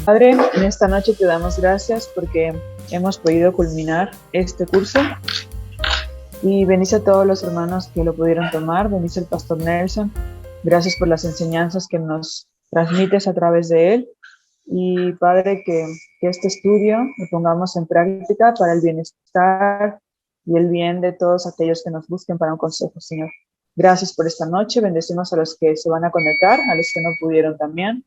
Padre, en esta noche te damos gracias porque hemos podido culminar este curso y bendice a todos los hermanos que lo pudieron tomar, bendice al pastor Nelson, gracias por las enseñanzas que nos transmites a través de él y Padre, que este estudio lo pongamos en práctica para el bienestar y el bien de todos aquellos que nos busquen para un consejo, Señor. Gracias por esta noche, bendecimos a los que se van a conectar, a los que no pudieron también.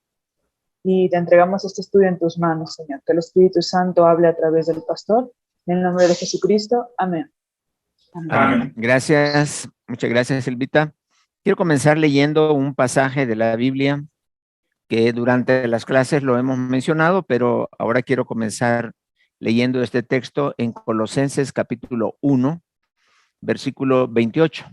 Y te entregamos este estudio en tus manos, Señor. Que el Espíritu Santo hable a través del pastor. En el nombre de Jesucristo. Amén. Amén. Amén. Gracias. Muchas gracias, Silvita. Quiero comenzar leyendo un pasaje de la Biblia que durante las clases lo hemos mencionado, pero ahora quiero comenzar leyendo este texto en Colosenses capítulo 1, versículo 28.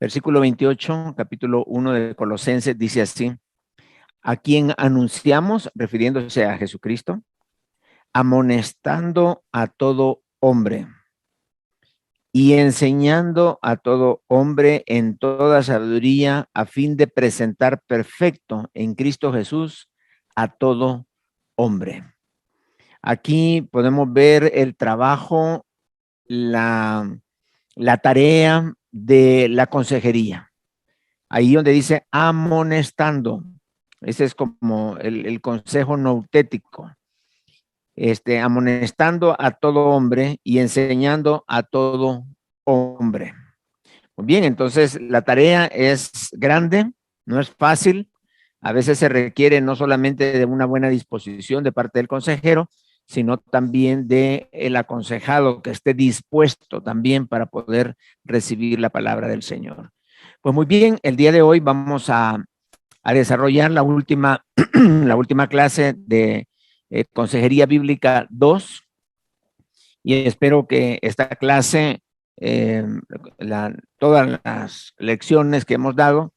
Versículo 28, capítulo 1 de Colosenses, dice así: a quien anunciamos, refiriéndose a Jesucristo, amonestando a todo hombre y enseñando a todo hombre en toda sabiduría, a fin de presentar perfecto en Cristo Jesús a todo hombre. Aquí podemos ver el trabajo, la tarea de la consejería. Ahí donde dice amonestando. Ese es como el consejo noutético. Amonestando a todo hombre y enseñando a todo hombre. Muy bien, entonces la tarea es grande, no es fácil. A veces se requiere no solamente de una buena disposición de parte del consejero, sino también de el aconsejado que esté dispuesto también para poder recibir la palabra del Señor. Pues muy bien, el día de hoy vamos a desarrollar la última clase de Consejería Bíblica 2, y espero que esta clase, todas las lecciones que hemos dado,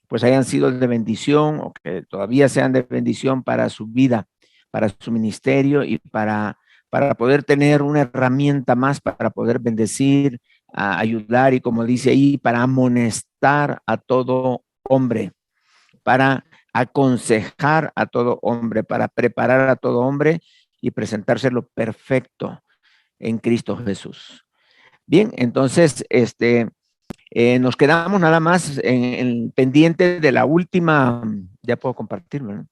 pues hayan sido de bendición o que todavía sean de bendición para su vida, para su ministerio y para poder tener una herramienta más para poder bendecir, ayudar y, como dice ahí, para amonestar a todo hombre, para aconsejar a todo hombre, para preparar a todo hombre y presentárselo perfecto en Cristo Jesús. Bien, entonces, nos quedamos nada más en pendiente de la última, ya puedo compartirlo, ¿no?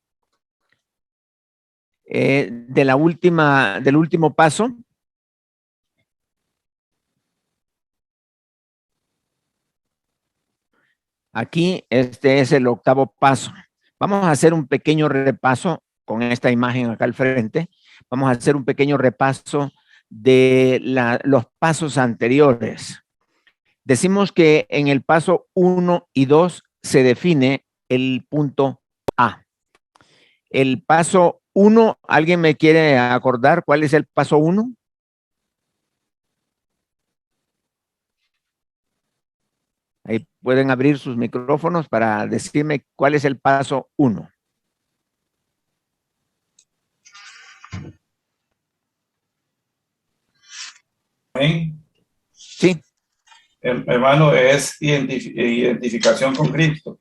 Del último paso. Aquí, este es el octavo paso. Vamos a hacer un pequeño repaso con esta imagen acá al frente. Vamos a hacer un pequeño repaso de los pasos anteriores. Decimos que en el paso 1 y 2 se define el punto A. El paso 1, ¿alguien me quiere acordar cuál es el paso 1? Ahí pueden abrir sus micrófonos para decirme cuál es el paso 1. Sí. Hermano, es identificación con Cristo.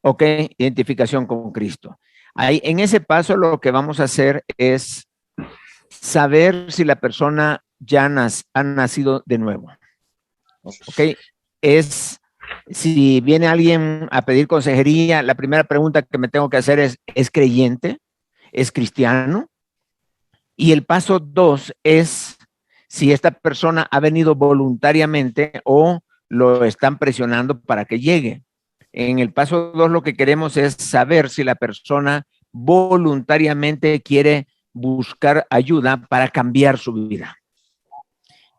Ok, identificación con Cristo. Ahí, en ese paso lo que vamos a hacer es saber si la persona ya ha nacido de nuevo. Ok, si viene alguien a pedir consejería, la primera pregunta que me tengo que hacer ¿es creyente? ¿Es cristiano? Y el paso 2 es si esta persona ha venido voluntariamente o lo están presionando para que llegue. En el paso 2 lo que queremos es saber si la persona voluntariamente quiere buscar ayuda para cambiar su vida.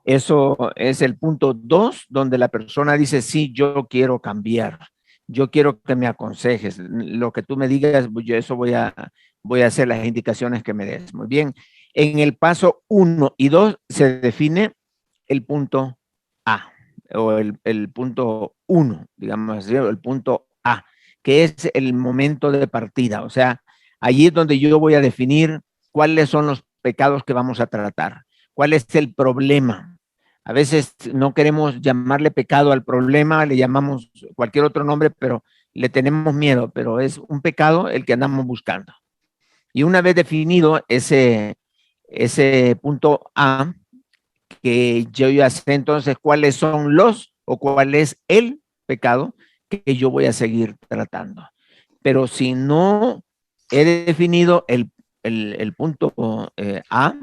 Eso es el punto 2, donde la persona dice, sí, yo quiero cambiar. Yo quiero que me aconsejes. Lo que tú me digas, yo eso voy a hacer las indicaciones que me des. Muy bien. En el paso 1 y 2 se define el punto A, o el punto 1, digamos así, el punto A, que es el momento de partida. O sea, allí es donde yo voy a definir cuáles son los pecados que vamos a tratar, cuál es el problema. A veces no queremos llamarle pecado al problema, le llamamos cualquier otro nombre, pero le tenemos miedo, pero es un pecado el que andamos buscando. Y una vez definido ese punto A, que yo ya sé entonces cuáles son los o cuál es el pecado que yo voy a seguir tratando. Pero si no he definido el punto A,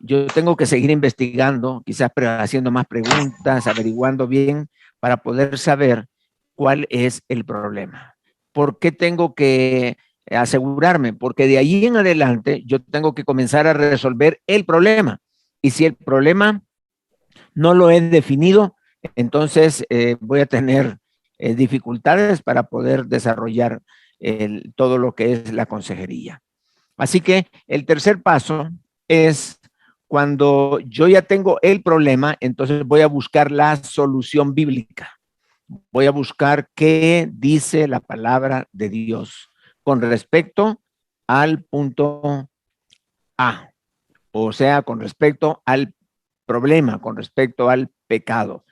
yo tengo que seguir investigando, quizás haciendo más preguntas, averiguando bien para poder saber cuál es el problema. ¿Por qué tengo que asegurarme? Porque de ahí en adelante yo tengo que comenzar a resolver el problema. Y si el problema no lo he definido, entonces voy a tener dificultades para poder desarrollar todo lo que es la consejería. Así que el tercer paso es cuando yo ya tengo el problema, entonces voy a buscar la solución bíblica. Voy a buscar qué dice la palabra de Dios con respecto al punto A, o sea, con respecto al problema, con respecto al pecado.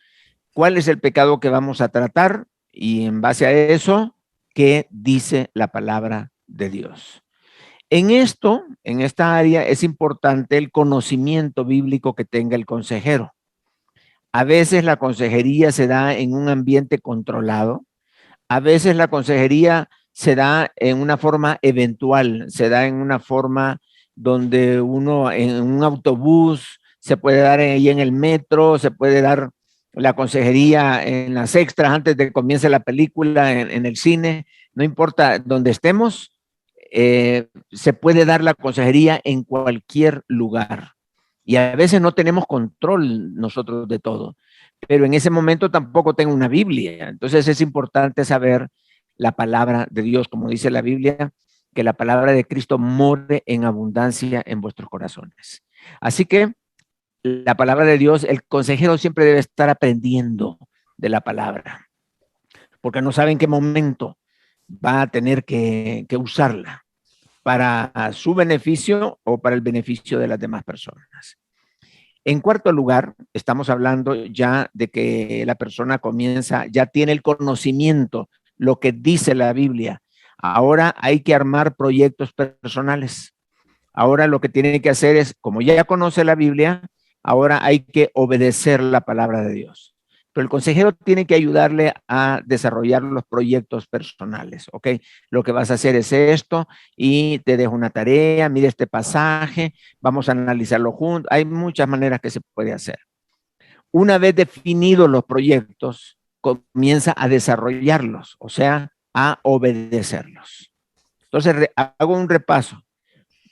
¿Cuál es el pecado que vamos a tratar? Y en base a eso, ¿qué dice la palabra de Dios? En esta área es importante el conocimiento bíblico que tenga el consejero. A veces la consejería se da en un ambiente controlado, a veces la consejería se da en una forma eventual, se da en una forma donde uno en un autobús, se puede dar ahí en el metro, se puede dar la consejería en las extras antes de que comience la película, en el cine, no importa dónde estemos, se puede dar la consejería en cualquier lugar. Y a veces no tenemos control nosotros de todo, pero en ese momento tampoco tengo una Biblia. Entonces es importante saber la palabra de Dios, como dice la Biblia, que la palabra de Cristo more en abundancia en vuestros corazones. Así que la palabra de Dios, el consejero siempre debe estar aprendiendo de la palabra, porque no sabe en qué momento va a tener que usarla para su beneficio o para el beneficio de las demás personas. En cuarto lugar, estamos hablando ya de que la persona comienza, ya tiene el conocimiento, lo que dice la Biblia. Ahora hay que armar proyectos personales. Ahora lo que tiene que hacer es, como ya conoce la Biblia, ahora hay que obedecer la palabra de Dios. Pero el consejero tiene que ayudarle a desarrollar los proyectos personales, ¿ok? Lo que vas a hacer es esto y te dejo una tarea, mira este pasaje, vamos a analizarlo juntos. Hay muchas maneras que se puede hacer. Una vez definidos los proyectos, comienza a desarrollarlos, o sea, a obedecerlos. Entonces, hago un repaso.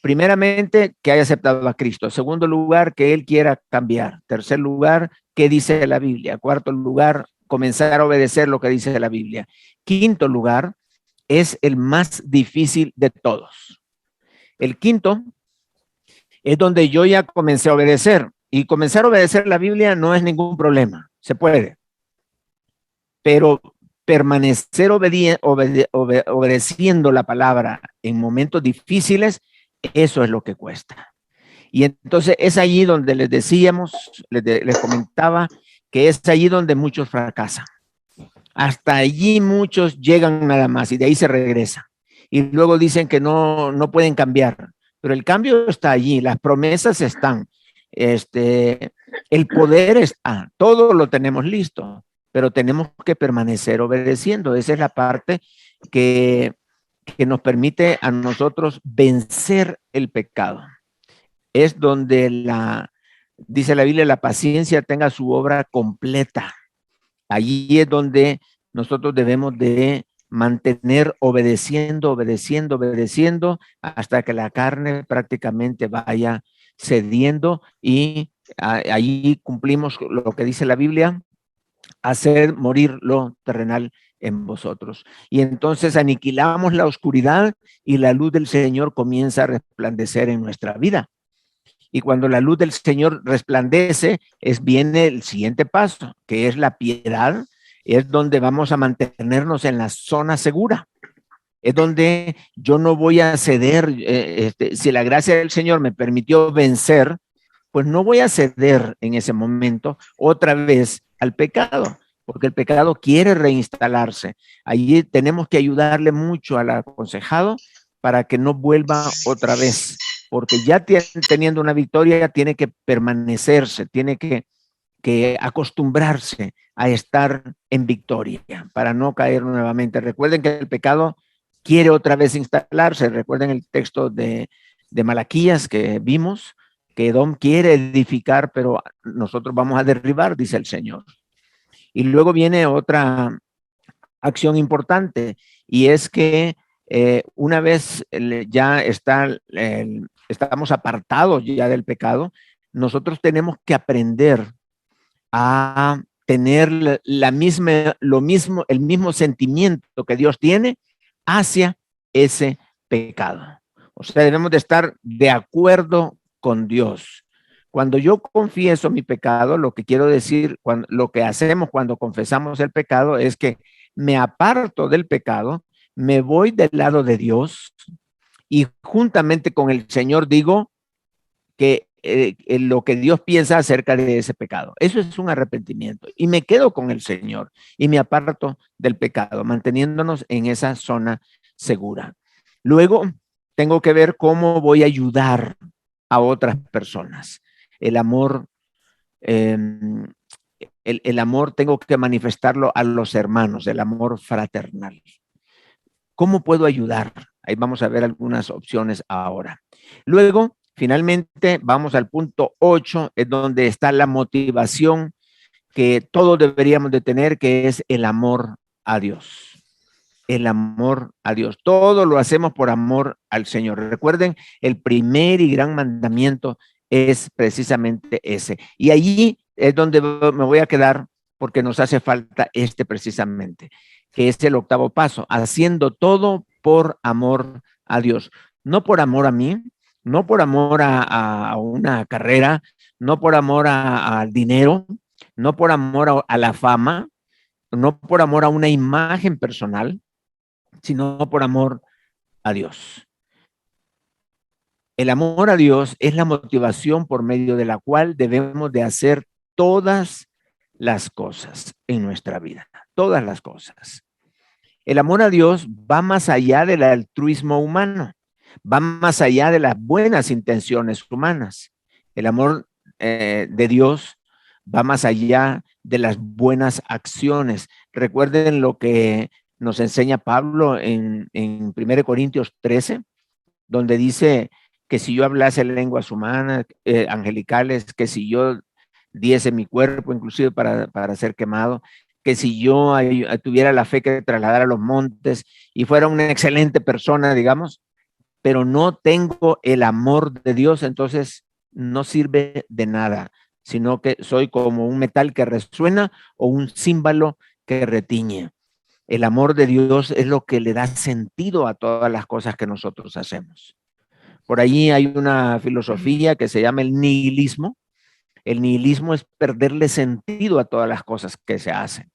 Primeramente, que haya aceptado a Cristo. Segundo lugar, que él quiera cambiar. Tercer lugar, ¿qué dice la Biblia? Cuarto lugar, comenzar a obedecer lo que dice la Biblia. Quinto lugar, es el más difícil de todos. El quinto es donde yo ya comencé a obedecer. Y comenzar a obedecer la Biblia no es ningún problema. Se puede. Pero permanecer obedeciendo la palabra en momentos difíciles, eso es lo que cuesta. Y entonces es allí donde les decíamos, les comentaba que es allí donde muchos fracasan. Hasta allí muchos llegan nada más y de ahí se regresa. Y luego dicen que no pueden cambiar. Pero el cambio está allí, las promesas están, el poder está, todo lo tenemos listo, pero tenemos que permanecer obedeciendo. Esa es la parte que nos permite a nosotros vencer el pecado. Es donde dice la Biblia, la paciencia tenga su obra completa. Allí es donde nosotros debemos de mantener obedeciendo hasta que la carne prácticamente vaya cediendo y allí cumplimos lo que dice la Biblia, hacer morir lo terrenal en vosotros. Y entonces aniquilamos la oscuridad y la luz del Señor comienza a resplandecer en nuestra vida. Y cuando la luz del Señor resplandece, viene el siguiente paso, que es la piedad, es donde vamos a mantenernos en la zona segura. Es donde yo no voy a ceder, si la gracia del Señor me permitió vencer, pues no voy a ceder en ese momento otra vez al pecado, porque el pecado quiere reinstalarse. Allí tenemos que ayudarle mucho al aconsejado para que no vuelva otra vez, porque ya teniendo una victoria tiene que permanecerse, tiene que acostumbrarse a estar en victoria para no caer nuevamente. Recuerden que el pecado quiere otra vez instalarse. Recuerden el texto de Malaquías que vimos, que Edom quiere edificar, pero nosotros vamos a derribar, dice el Señor. Y luego viene otra acción importante, y es que una vez ya estamos apartados ya del pecado, nosotros tenemos que aprender a tener el mismo sentimiento que Dios tiene hacia ese pecado. O sea, debemos de estar de acuerdo con Dios. Cuando yo confieso mi pecado, lo que quiero decir, lo que hacemos cuando confesamos el pecado es que me aparto del pecado, me voy del lado de Dios y juntamente con el Señor digo que lo que Dios piensa acerca de ese pecado. Eso es un arrepentimiento. Y me quedo con el Señor y me aparto del pecado, manteniéndonos en esa zona segura. Luego, tengo que ver cómo voy a ayudar a otras personas. El amor, el amor tengo que manifestarlo a los hermanos, el amor fraternal. ¿Cómo puedo ayudar? Ahí vamos a ver algunas opciones ahora. Luego, finalmente, vamos al punto 8, es donde está la motivación que todos deberíamos de tener, que es el amor a Dios. El amor a Dios. Todo lo hacemos por amor al Señor. Recuerden, el primer y gran mandamiento es precisamente ese. Y allí es donde me voy a quedar porque nos hace falta precisamente, que es el octavo paso, haciendo todo por amor a Dios. No por amor a mí, no por amor a una carrera, no por amor al dinero, no por amor a la fama, no por amor a una imagen personal, sino por amor a Dios. El amor a Dios es la motivación por medio de la cual debemos de hacer todas las cosas en nuestra vida, todas las cosas. El amor a Dios va más allá del altruismo humano, va más allá de las buenas intenciones humanas. El amor de Dios va más allá de las buenas acciones. Recuerden lo que nos enseña Pablo en 1 Corintios 13, donde dice que si yo hablase lenguas humanas, angelicales, que si yo diese mi cuerpo inclusive para ser quemado, que si yo tuviera la fe que trasladara los montes y fuera una excelente persona, digamos, pero no tengo el amor de Dios, entonces no sirve de nada, sino que soy como un metal que resuena o un címbalo que retiñe. El amor de Dios es lo que le da sentido a todas las cosas que nosotros hacemos. Por ahí hay una filosofía que se llama el nihilismo. El nihilismo es perderle sentido a todas las cosas que se hacen.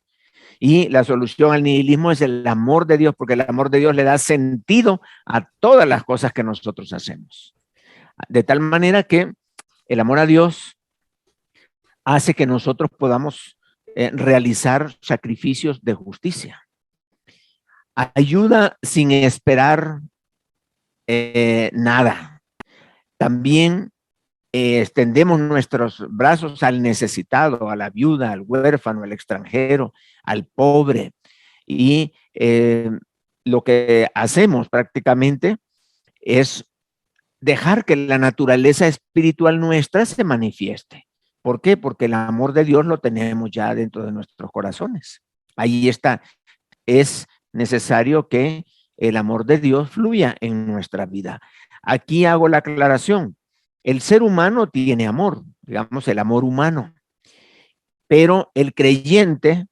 Y la solución al nihilismo es el amor de Dios, porque el amor de Dios le da sentido a todas las cosas que nosotros hacemos. De tal manera que el amor a Dios hace que nosotros podamos realizar sacrificios de justicia. Ayuda sin esperar nada. También extendemos nuestros brazos al necesitado, a la viuda, al huérfano, al extranjero, al pobre. Y lo que hacemos prácticamente es dejar que la naturaleza espiritual nuestra se manifieste. ¿Por qué? Porque el amor de Dios lo tenemos ya dentro de nuestros corazones. Ahí está. Es necesario que el amor de Dios fluya en nuestra vida. Aquí hago la aclaración. El ser humano tiene amor, digamos el amor humano, pero el creyente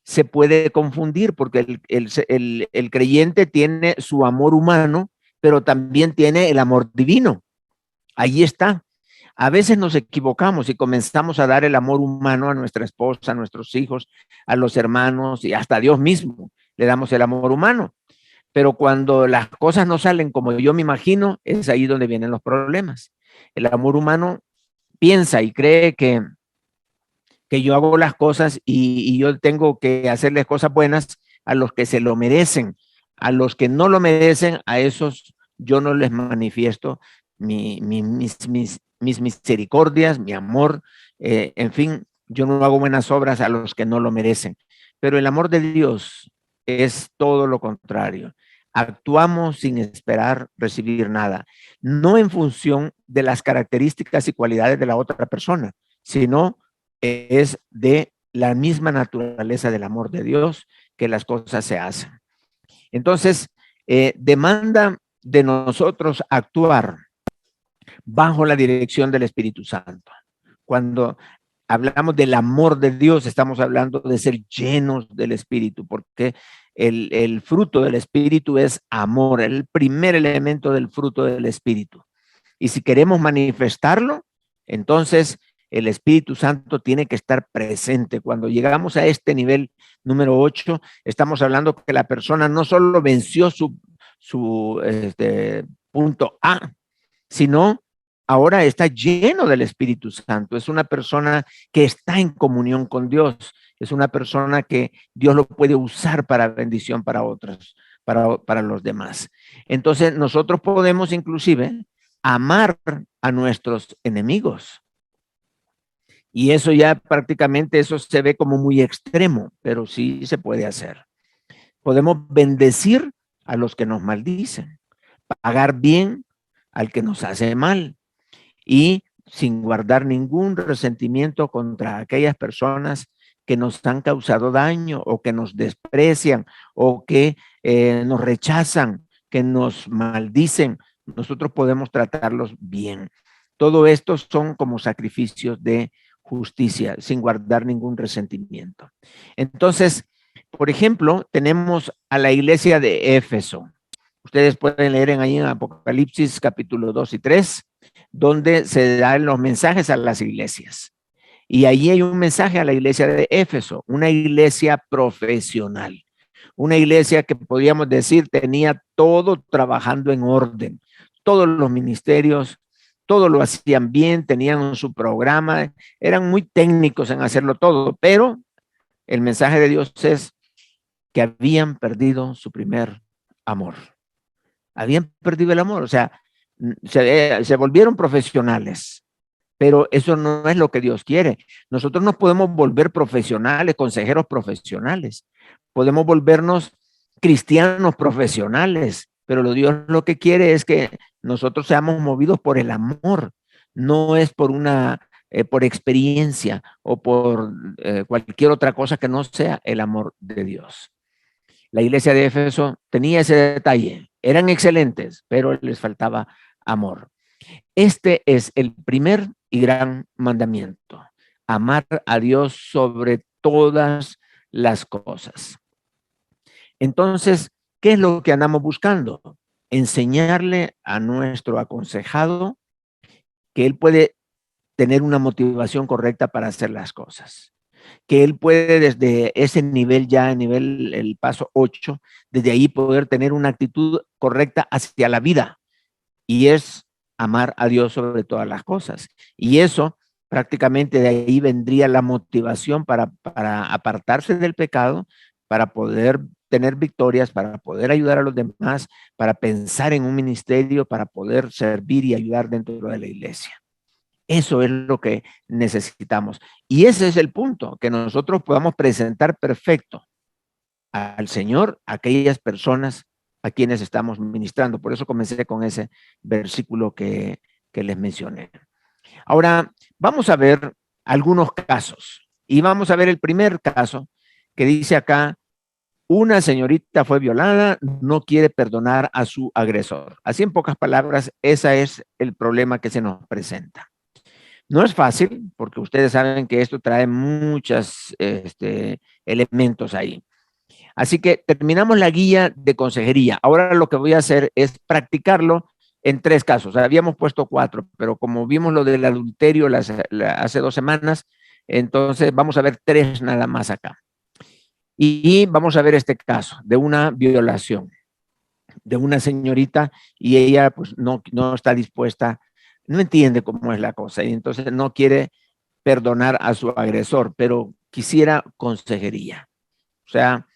se puede confundir porque el creyente tiene su amor humano, pero también tiene el amor divino. Ahí está. A veces nos equivocamos y comenzamos a dar el amor humano a nuestra esposa, a nuestros hijos, a los hermanos y hasta a Dios mismo. Le damos el amor humano. Pero cuando las cosas no salen como yo me imagino, es ahí donde vienen los problemas. El amor humano piensa y cree que yo hago las cosas y yo tengo que hacerles cosas buenas a los que se lo merecen. A los que no lo merecen, a esos yo no les manifiesto mis misericordias, mi amor, en fin, yo no hago buenas obras a los que no lo merecen. Pero el amor de Dios es todo lo contrario. Actuamos sin esperar recibir nada, no en función de las características y cualidades de la otra persona, sino es de la misma naturaleza del amor de Dios que las cosas se hacen. Entonces, demanda de nosotros actuar bajo la dirección del Espíritu Santo. Cuando hablamos del amor de Dios, estamos hablando de ser llenos del Espíritu, porque el fruto del Espíritu es amor, el primer elemento del fruto del Espíritu. Y si queremos manifestarlo, entonces el Espíritu Santo tiene que estar presente. Cuando llegamos a este nivel número 8, estamos hablando que la persona no solo venció su punto A, sino ahora está lleno del Espíritu Santo. Es una persona que está en comunión con Dios. Es una persona que Dios lo puede usar para bendición para otros, para los demás. Entonces nosotros podemos inclusive amar a nuestros enemigos. Y eso ya prácticamente, eso se ve como muy extremo, pero sí se puede hacer. Podemos bendecir a los que nos maldicen, pagar bien al que nos hace mal y sin guardar ningún resentimiento contra aquellas personas que nos han causado daño o que nos desprecian o que nos rechazan, que nos maldicen. Nosotros podemos tratarlos bien. Todo esto son como sacrificios de justicia, sin guardar ningún resentimiento. Entonces, por ejemplo, tenemos a la iglesia de Éfeso. Ustedes pueden leer ahí en Apocalipsis capítulo 2 y 3, donde se dan los mensajes a las iglesias. Y allí hay un mensaje a la iglesia de Éfeso, una iglesia profesional, una iglesia que podríamos decir tenía todo trabajando en orden, todos los ministerios, todo lo hacían bien, tenían su programa, eran muy técnicos en hacerlo todo, pero el mensaje de Dios es que habían perdido su primer amor. Habían perdido el amor, o sea, se volvieron profesionales, pero eso no es lo que Dios quiere. Nosotros nos podemos volver profesionales, consejeros profesionales, podemos volvernos cristianos profesionales, pero Dios lo que quiere es que nosotros seamos movidos por el amor, no es por por experiencia o por cualquier otra cosa que no sea el amor de Dios. La iglesia de Éfeso tenía ese detalle, eran excelentes, pero les faltaba amor. Este es el primer y gran mandamiento, amar a Dios sobre todas las cosas. Entonces, ¿qué es lo que andamos buscando? Enseñarle a nuestro aconsejado que él puede tener una motivación correcta para hacer las cosas, que él puede desde ese nivel ya, nivel el paso 8, desde ahí poder tener una actitud correcta hacia la vida, y es amar a Dios sobre todas las cosas. Y eso prácticamente de ahí vendría la motivación para apartarse del pecado, para poder tener victorias, para poder ayudar a los demás, para pensar en un ministerio, para poder servir y ayudar dentro de la iglesia. Eso es lo que necesitamos. Y ese es el punto, que nosotros podamos presentar perfecto al Señor a aquellas personas a quienes estamos ministrando. Por eso comencé con ese versículo que les mencioné. Ahora, vamos a ver algunos casos. Y vamos a ver el primer caso que dice acá: una señorita fue violada, no quiere perdonar a su agresor. Así en pocas palabras, ese es el problema que se nos presenta. No es fácil, porque ustedes saben que esto trae muchos elementos ahí. Así que terminamos la guía de consejería. Ahora lo que voy a hacer es practicarlo en 3 casos. Habíamos puesto 4, pero como vimos lo del adulterio hace 2 semanas, entonces vamos a ver 3 nada más acá. Y vamos a ver este caso de una violación de una señorita, y ella pues no está dispuesta no entiende cómo es la cosa y entonces no quiere perdonar a su agresor, pero quisiera consejería. O sea,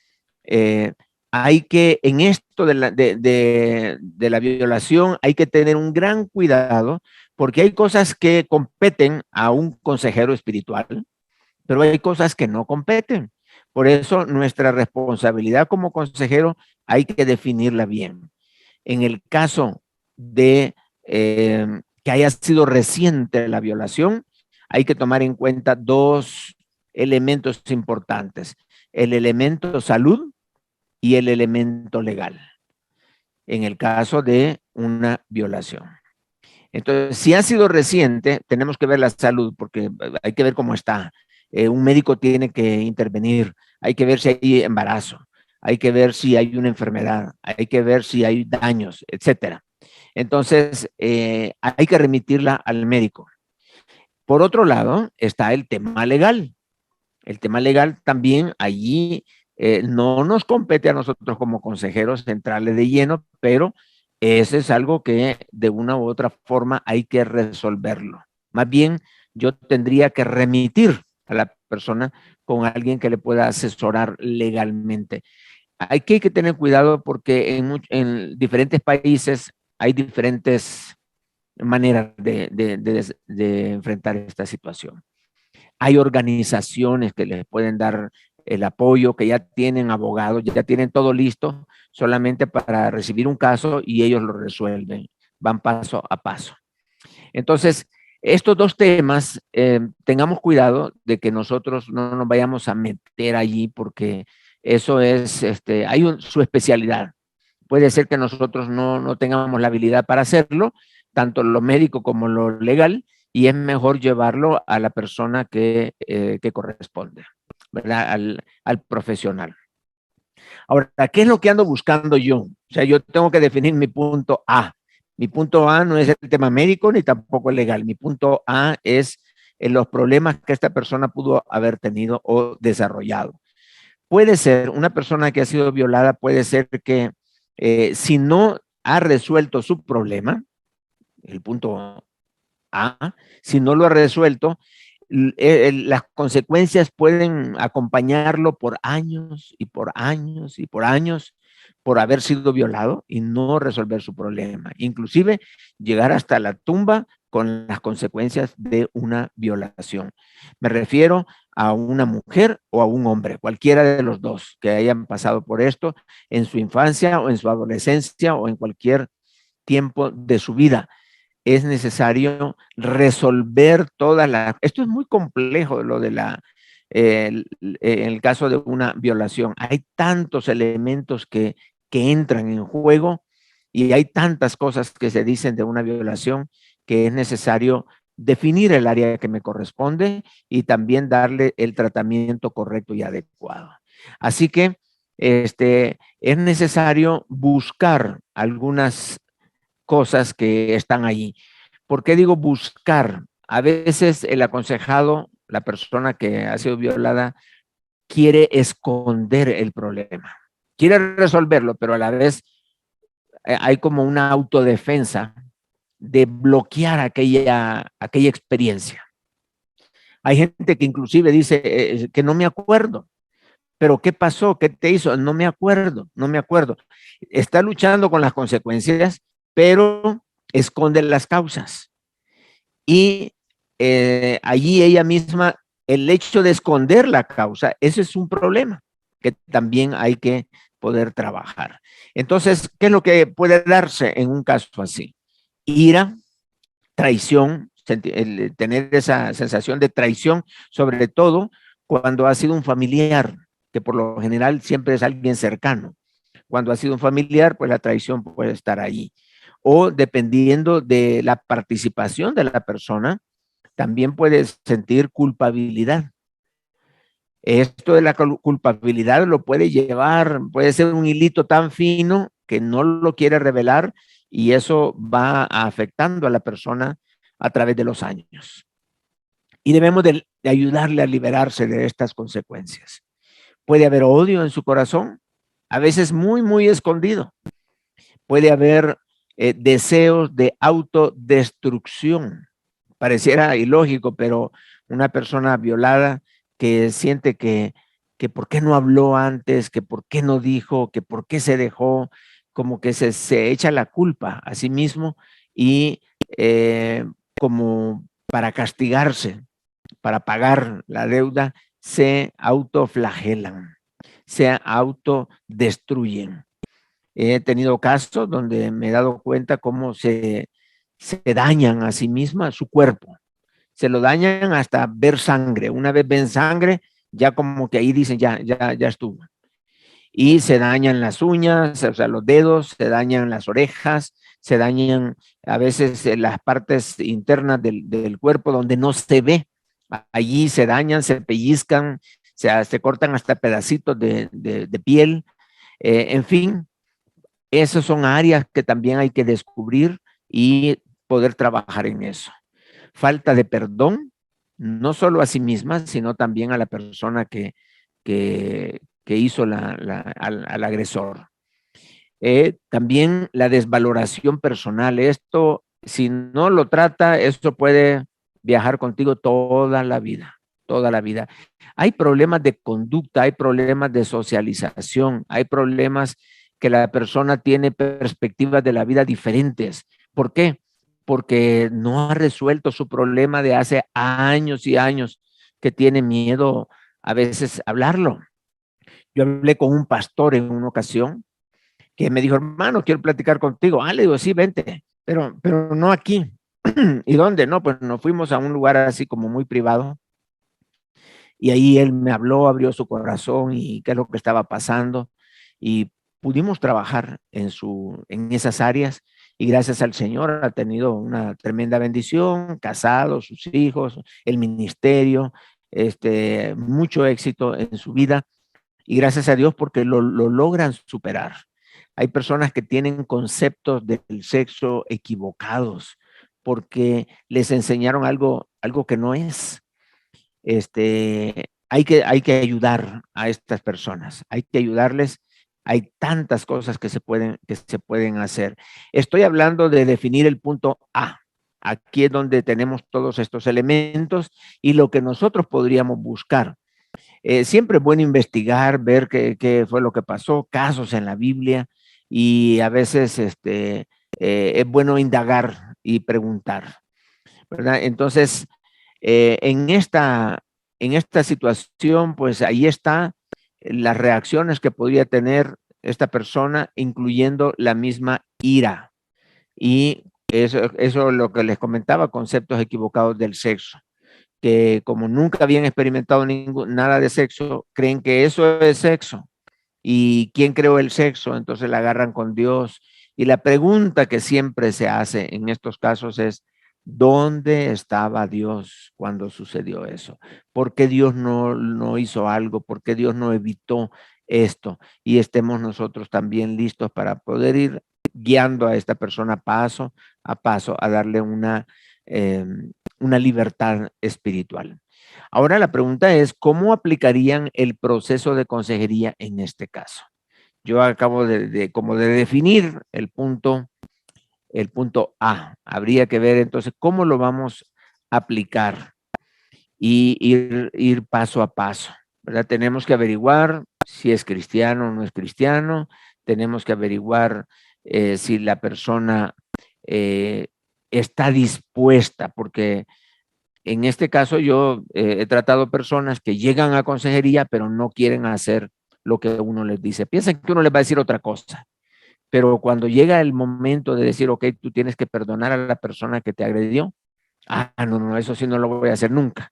hay que, en esto de la violación, hay que tener un gran cuidado porque hay cosas que competen a un consejero espiritual, pero hay cosas que no competen. Por eso nuestra responsabilidad como consejero hay que definirla bien. En el caso de que haya sido reciente la violación, hay que tomar en cuenta dos elementos importantes: el elemento salud y el elemento legal, en el caso de una violación. Entonces, si ha sido reciente, tenemos que ver la salud, porque hay que ver cómo está. Un médico tiene que intervenir, hay que ver si hay embarazo, hay que ver si hay una enfermedad, hay que ver si hay daños, etcétera. Entonces, hay que remitirla al médico. Por otro lado, está el tema legal. El tema legal también allí no nos compete a nosotros como consejeros entrarle de lleno, pero ese es algo que de una u otra forma hay que resolverlo. Más bien, yo tendría que remitir a la persona con alguien que le pueda asesorar legalmente. Hay que tener cuidado porque en diferentes países hay diferentes maneras de enfrentar esta situación. Hay organizaciones que les pueden dar el apoyo, que ya tienen abogados, ya tienen todo listo solamente para recibir un caso y ellos lo resuelven, van paso a paso. Entonces, estos dos temas, tengamos cuidado de que nosotros no nos vayamos a meter allí porque eso es, su especialidad. Puede ser que nosotros no tengamos la habilidad para hacerlo, tanto lo médico como lo legal, y es mejor llevarlo a la persona que corresponde, ¿verdad? Al profesional. Ahora, ¿qué es lo que ando buscando yo? O sea, yo tengo que definir mi punto A. Mi punto A no es el tema médico ni tampoco el legal. Mi punto A es los problemas que esta persona pudo haber tenido o desarrollado. Puede ser, una persona que ha sido violada, puede ser que si no ha resuelto su problema, el punto A, si no lo ha resuelto, las consecuencias pueden acompañarlo por años y por años y por años por haber sido violado y no resolver su problema. Inclusive llegar hasta la tumba con las consecuencias de una violación. Me refiero a una mujer o a un hombre, cualquiera de los dos que hayan pasado por esto en su infancia o en su adolescencia o en cualquier tiempo de su vida. Es necesario resolver todas las... Esto es muy complejo, lo de en el caso de una violación. Hay tantos elementos que entran en juego y hay tantas cosas que se dicen de una violación que es necesario definir el área que me corresponde y también darle el tratamiento correcto y adecuado. Así que es necesario buscar algunas cosas que están allí. ¿Por qué digo buscar? A veces el aconsejado, la persona que ha sido violada, quiere esconder el problema. Quiere resolverlo, pero a la vez hay como una autodefensa de bloquear aquella experiencia. Hay gente que inclusive dice que no me acuerdo. ¿Pero qué pasó? ¿Qué te hizo? No me acuerdo, no me acuerdo. Está luchando con las consecuencias, pero esconde las causas. Y allí ella misma, el hecho de esconder la causa, ese es un problema que también hay que poder trabajar. Entonces, ¿qué es lo que puede darse en un caso así? Ira, traición, tener esa sensación de traición, sobre todo cuando ha sido un familiar, que por lo general siempre es alguien cercano. Cuando ha sido un familiar, pues la traición puede estar ahí. O dependiendo de la participación de la persona, también puede sentir culpabilidad. Esto de la culpabilidad lo puede llevar, puede ser un hilito tan fino que no lo quiere revelar y eso va afectando a la persona a través de los años. Y debemos de ayudarle a liberarse de estas consecuencias. Puede haber odio en su corazón, a veces muy, muy escondido. Puede haber deseos de autodestrucción. Pareciera ilógico, pero una persona violada que siente que por qué no habló antes, que por qué no dijo, que por qué se dejó, como que se echa la culpa a sí mismo y como para castigarse, para pagar la deuda, se autoflagelan, se autodestruyen. He tenido casos donde me he dado cuenta cómo se dañan a sí mismas su cuerpo. Se lo dañan hasta ver sangre. Una vez ven sangre, ya como que ahí dicen, ya estuvo. Y se dañan las uñas, o sea, los dedos, se dañan las orejas, se dañan a veces las partes internas del cuerpo donde no se ve. Allí se dañan, se pellizcan, se cortan hasta pedacitos de piel. En fin, esas son áreas que también hay que descubrir y poder trabajar en eso. Falta de perdón, no solo a sí misma, sino también a la persona que hizo al agresor. También la desvaloración personal. Esto, si no lo trata, esto puede viajar contigo toda la vida, toda la vida. Hay problemas de conducta, hay problemas de socialización, hay problemas que la persona tiene perspectivas de la vida diferentes. ¿Por qué? Porque no ha resuelto su problema de hace años y años, que tiene miedo a veces hablarlo. Yo hablé con un pastor en una ocasión que me dijo, hermano, quiero platicar contigo. Le digo, sí, vente, pero no aquí. ¿Y dónde? No, pues nos fuimos a un lugar así como muy privado. Y ahí él me habló, abrió su corazón y qué es lo que estaba pasando. Y pudimos trabajar en esas áreas. Y gracias al Señor ha tenido una tremenda bendición, casado, sus hijos, el ministerio, mucho éxito en su vida. Y gracias a Dios porque lo logran superar. Hay personas que tienen conceptos del sexo equivocados porque les enseñaron algo que no es. Hay que ayudar a estas personas, hay que ayudarles. Hay tantas cosas que se pueden hacer. Estoy hablando de definir el punto A. Aquí es donde tenemos todos estos elementos y lo que nosotros podríamos buscar. Siempre es bueno investigar, ver qué fue lo que pasó, casos en la Biblia, y a veces es bueno indagar y preguntar, ¿verdad? Entonces, en esta situación, pues ahí está las reacciones que podría tener esta persona, incluyendo la misma ira. Y eso es lo que les comentaba, conceptos equivocados del sexo, que como nunca habían experimentado nada de sexo, creen que eso es sexo. ¿Y quién creó el sexo? Entonces la agarran con Dios. Y la pregunta que siempre se hace en estos casos es, ¿dónde estaba Dios cuando sucedió eso? ¿Por qué Dios no hizo algo? ¿Por qué Dios no evitó esto? Y estemos nosotros también listos para poder ir guiando a esta persona paso a paso a darle una libertad espiritual. Ahora la pregunta es, ¿cómo aplicarían el proceso de consejería en este caso? Yo acabo de definir el punto A. Habría que ver entonces cómo lo vamos a aplicar y ir paso a paso, ¿verdad? Tenemos que averiguar si es cristiano o no es cristiano, tenemos que averiguar si la persona está dispuesta, porque en este caso yo he tratado personas que llegan a consejería, pero no quieren hacer lo que uno les dice. Piensan que uno les va a decir otra cosa, pero cuando llega el momento de decir, ok, tú tienes que perdonar a la persona que te agredió, no, eso sí no lo voy a hacer nunca.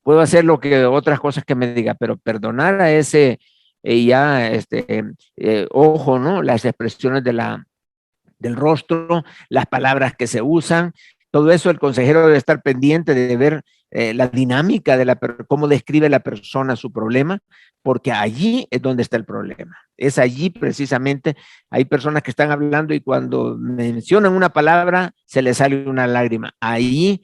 Puedo hacer lo que otras cosas que me diga, pero perdonar a ese, ojo, ¿no? Las expresiones del rostro, las palabras que se usan, todo eso el consejero debe estar pendiente de ver la dinámica de cómo describe la persona su problema, porque allí es donde está el problema. Es allí precisamente, hay personas que están hablando y cuando mencionan una palabra se les sale una lágrima. Ahí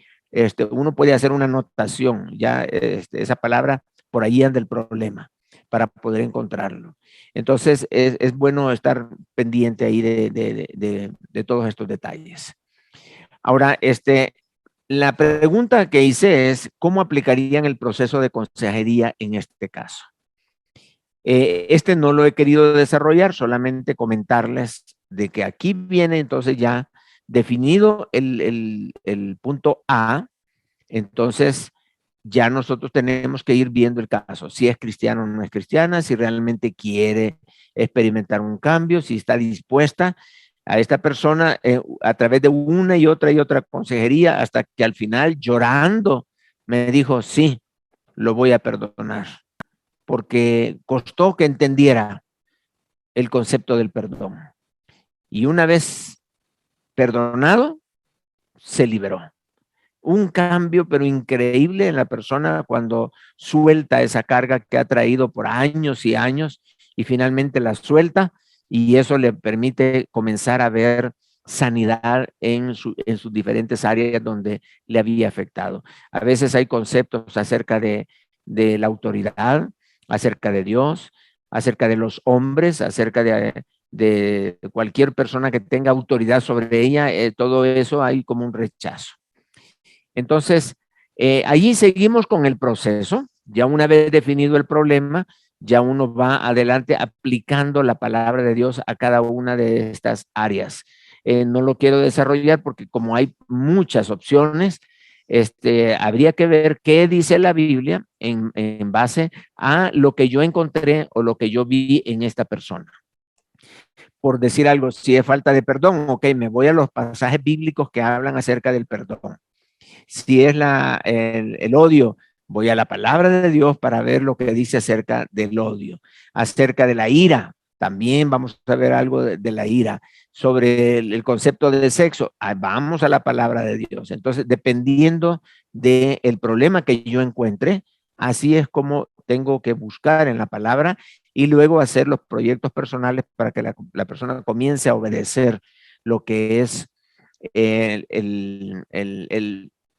uno puede hacer una anotación, ya esa palabra, por ahí anda el problema. para poder encontrarlo. Entonces, es bueno estar pendiente ahí de todos estos detalles. Ahora, la pregunta que hice es, ¿cómo aplicarían el proceso de consejería en este caso? No lo he querido desarrollar, solamente comentarles de que aquí viene entonces ya definido el punto A. Entonces ya nosotros tenemos que ir viendo el caso, si es cristiano o no es cristiana, si realmente quiere experimentar un cambio, si está dispuesta a esta persona a través de una y otra consejería, hasta que al final, llorando, me dijo, sí, lo voy a perdonar, porque costó que entendiera el concepto del perdón. Y una vez perdonado, se liberó. Un cambio, pero increíble en la persona cuando suelta esa carga que ha traído por años y años y finalmente la suelta, y eso le permite comenzar a ver sanidad en sus diferentes áreas donde le había afectado. A veces hay conceptos acerca de la autoridad, acerca de Dios, acerca de los hombres, acerca de cualquier persona que tenga autoridad sobre ella, todo eso hay como un rechazo. Entonces, allí seguimos con el proceso. Ya una vez definido el problema, ya uno va adelante aplicando la palabra de Dios a cada una de estas áreas. No lo quiero desarrollar porque como hay muchas opciones, habría que ver qué dice la Biblia en base a lo que yo encontré o lo que yo vi en esta persona. Por decir algo, si es falta de perdón, ok, me voy a los pasajes bíblicos que hablan acerca del perdón. Si es el odio, voy a la palabra de Dios para ver lo que dice acerca del odio. Acerca de la ira, también vamos a ver algo de la ira. Sobre el concepto de sexo, vamos a la palabra de Dios. Entonces, dependiendo del problema que yo encuentre, así es como tengo que buscar en la palabra y luego hacer los proyectos personales para que la persona comience a obedecer lo que es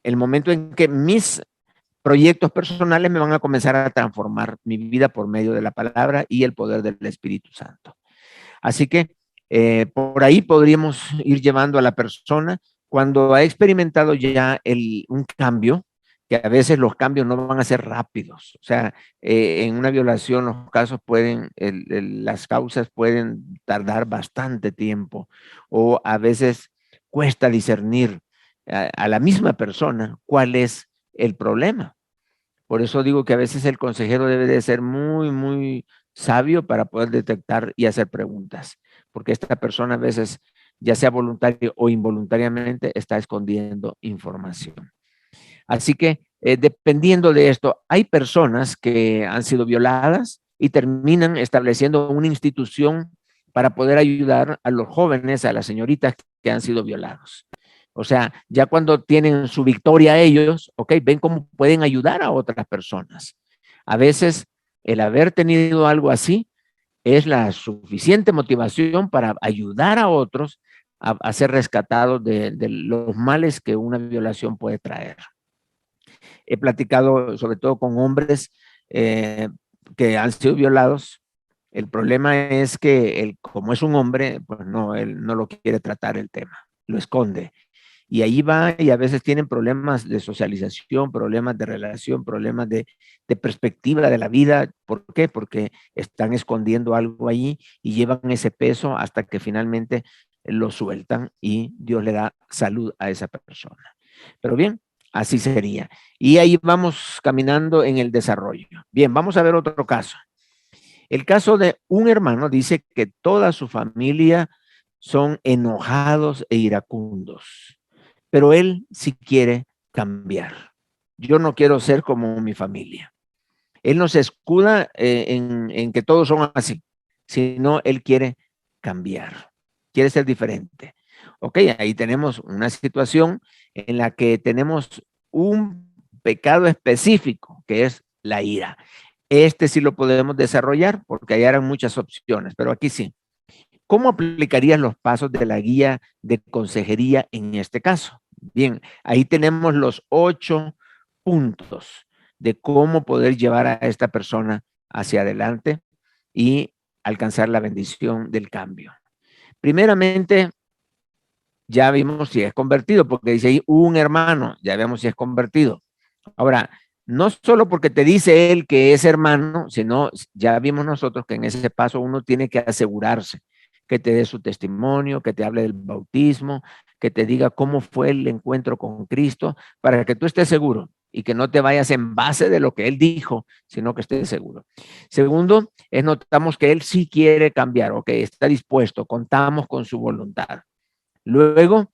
el momento en que mis proyectos personales me van a comenzar a transformar mi vida por medio de la palabra y el poder del Espíritu Santo. Así que por ahí podríamos ir llevando a la persona cuando ha experimentado ya un cambio, que a veces los cambios no van a ser rápidos. O sea, en una violación los casos las causas pueden tardar bastante tiempo o a veces cuesta discernir a la misma persona cuál es el problema. Por eso digo que a veces el consejero debe de ser muy, muy sabio para poder detectar y hacer preguntas, porque esta persona a veces, ya sea voluntario o involuntariamente, está escondiendo información. Así que, dependiendo de esto, hay personas que han sido violadas y terminan estableciendo una institución para poder ayudar a los jóvenes, a las señoritas que han sido violados. O sea, ya cuando tienen su victoria ellos, ok, ven cómo pueden ayudar a otras personas. A veces el haber tenido algo así es la suficiente motivación para ayudar a otros a ser rescatados de los males que una violación puede traer. He platicado sobre todo con hombres que han sido violados. El problema es que él, como es un hombre, pues no, él no lo quiere tratar el tema, lo esconde. Y ahí va y a veces tienen problemas de socialización, problemas de relación, problemas de perspectiva de la vida. ¿Por qué? Porque están escondiendo algo ahí y llevan ese peso hasta que finalmente lo sueltan y Dios le da salud a esa persona. Pero bien, así sería. Y ahí vamos caminando en el desarrollo. Bien, vamos a ver otro caso. El caso de un hermano dice que toda su familia son enojados e iracundos, pero él sí quiere cambiar. Yo no quiero ser como mi familia. Él no se escuda en que todos son así, sino él quiere cambiar, quiere ser diferente. Ok, ahí tenemos una situación en la que tenemos un pecado específico, que es la ira. Sí lo podemos desarrollar porque allá eran muchas opciones, pero aquí sí. ¿Cómo aplicarías los pasos de la guía de consejería en este caso? Bien, ahí tenemos los 8 puntos de cómo poder llevar a esta persona hacia adelante y alcanzar la bendición del cambio. Primeramente, ya vimos si es convertido, porque dice ahí un hermano, ya vemos si es convertido. Ahora, no solo porque te dice él que es hermano, sino ya vimos nosotros que en ese paso uno tiene que asegurarse que te dé su testimonio, que te hable del bautismo, que te diga cómo fue el encuentro con Cristo, para que tú estés seguro y que no te vayas en base de lo que él dijo, sino que estés seguro. Segundo, notamos que él sí quiere cambiar, ok, está dispuesto, contamos con su voluntad. Luego,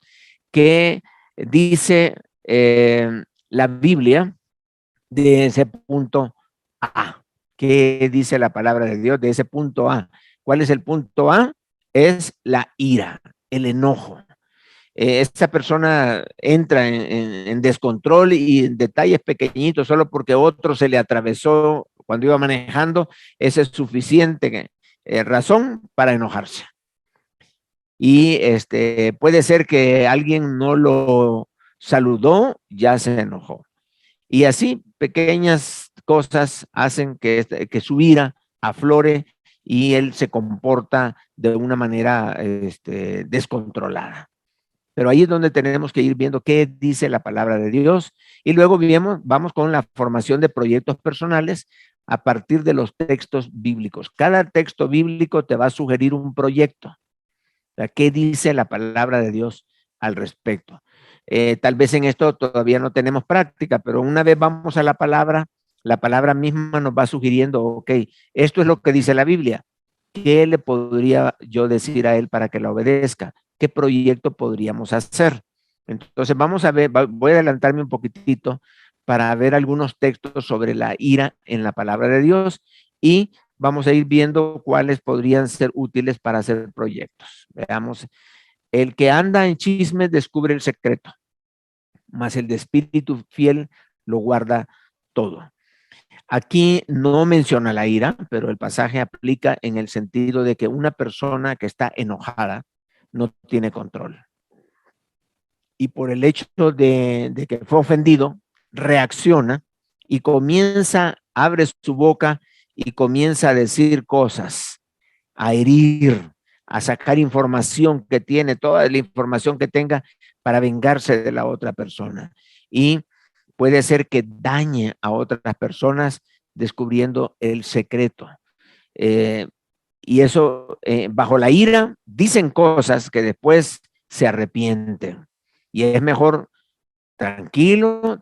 que dice la Biblia de ese punto A. ¿Qué dice la palabra de Dios de ese punto A? ¿Cuál es el punto A? Es la ira, el enojo. Esta persona entra en descontrol y en detalles pequeñitos solo porque otro se le atravesó cuando iba manejando. Esa es suficiente razón para enojarse. Y puede ser que alguien no lo saludó, ya se enojó. Y así pequeñas cosas hacen que su ira aflore y él se comporta de una manera descontrolada. Pero ahí es donde tenemos que ir viendo qué dice la palabra de Dios. Y luego vamos con la formación de proyectos personales a partir de los textos bíblicos. Cada texto bíblico te va a sugerir un proyecto. O sea, ¿qué dice la palabra de Dios al respecto? Tal vez en esto todavía no tenemos práctica, pero una vez vamos a la palabra misma nos va sugiriendo, ok, esto es lo que dice la Biblia. ¿Qué le podría yo decir a él para que la obedezca? ¿Qué proyecto podríamos hacer? Entonces vamos a ver, voy a adelantarme un poquitito para ver algunos textos sobre la ira en la palabra de Dios y vamos a ir viendo cuáles podrían ser útiles para hacer proyectos. Veamos, el que anda en chismes descubre el secreto, mas el de espíritu fiel lo guarda todo. Aquí no menciona la ira, pero el pasaje aplica en el sentido de que una persona que está enojada no tiene control. Y por el hecho de que fue ofendido, reacciona y abre su boca y comienza a decir cosas, a herir, a sacar información que tiene, toda la información que tenga para vengarse de la otra persona. Y puede ser que dañe a otras personas descubriendo el secreto. Y eso, bajo la ira, dicen cosas que después se arrepienten. Y es mejor tranquilo,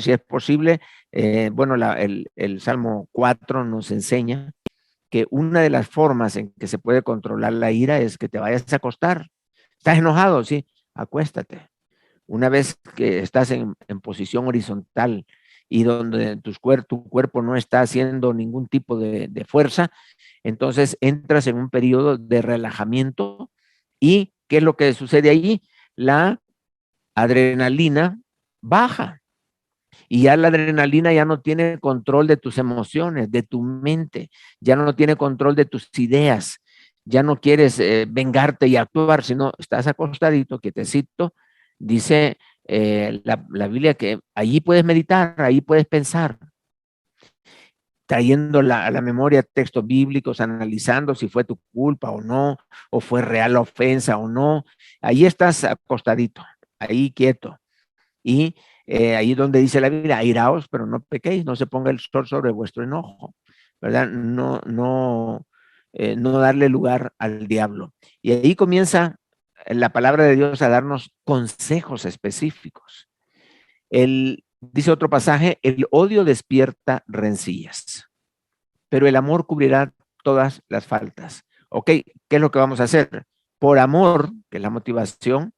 si es posible. Bueno, el Salmo 4 nos enseña que una de las formas en que se puede controlar la ira es que te vayas a acostar. ¿Estás enojado? Sí, acuéstate. Una vez que estás en posición horizontal y donde tu cuerpo no está haciendo ningún tipo de fuerza, entonces entras en un periodo de relajamiento. ¿Y qué es lo que sucede allí? La adrenalina baja. Y ya la adrenalina ya no tiene control de tus emociones, de tu mente, ya no tiene control de tus ideas, ya no quieres vengarte y actuar, sino estás acostadito, quietecito. Dice la Biblia que allí puedes meditar, ahí puedes pensar, trayendo a la memoria textos bíblicos, analizando si fue tu culpa o no, o fue real la ofensa o no. Ahí estás acostadito, ahí quieto. Y ahí es donde dice la Biblia, airaos, pero no pequéis, no se ponga el sol sobre vuestro enojo, ¿verdad? No darle lugar al diablo. Y ahí comienza la palabra de Dios a darnos consejos específicos. Dice otro pasaje, el odio despierta rencillas, pero el amor cubrirá todas las faltas. Ok, ¿qué es lo que vamos a hacer? Por amor, que es la motivación,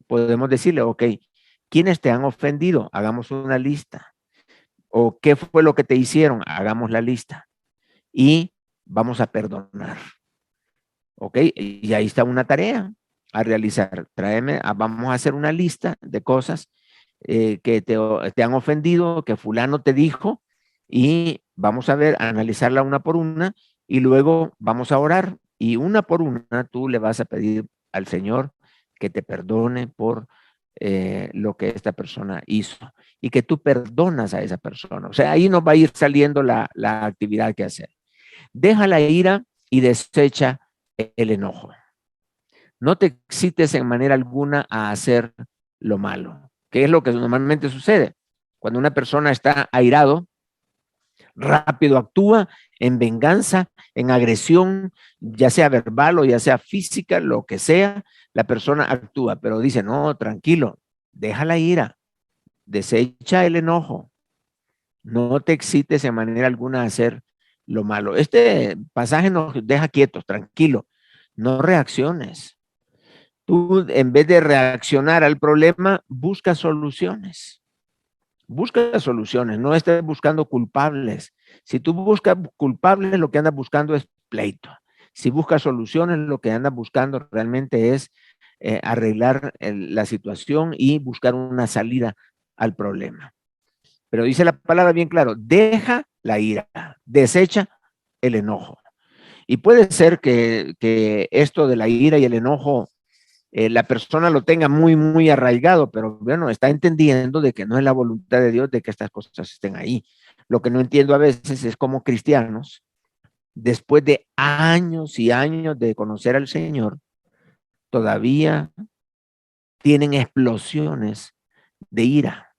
podemos decirle, ok, ¿quiénes te han ofendido? Hagamos una lista. ¿O qué fue lo que te hicieron? Hagamos la lista. Y vamos a perdonar. ¿Ok? Y ahí está una tarea a realizar. Vamos a hacer una lista de cosas que te han ofendido, que fulano te dijo, y vamos a analizarla una por una, y luego vamos a orar. Y una por una tú le vas a pedir al Señor que te perdone por lo que esta persona hizo y que tú perdonas a esa persona. O sea, ahí nos va a ir saliendo la actividad que hacer. Deja la ira y desecha el enojo. No te excites en manera alguna a hacer lo malo, que es lo que normalmente sucede. Cuando una persona está airado, rápido actúa en venganza, en agresión, ya sea verbal o ya sea física, lo que sea, la persona actúa, pero dice, no, tranquilo, deja la ira, desecha el enojo, no te excites en manera alguna a hacer lo malo. Este pasaje nos deja quietos, tranquilo, no reacciones. Tú, en vez de reaccionar al problema, busca soluciones. Busca soluciones, no estés buscando culpables. Si tú buscas culpables, lo que andas buscando es pleito. Si buscas soluciones, lo que andas buscando realmente es arreglar la situación y buscar una salida al problema. Pero dice la palabra bien claro, deja la ira, desecha el enojo. Y puede ser que esto de la ira y el enojo la persona lo tenga muy, muy arraigado, pero bueno, está entendiendo de que no es la voluntad de Dios de que estas cosas estén ahí. Lo que no entiendo a veces es cómo cristianos, después de años y años de conocer al Señor, todavía tienen explosiones de ira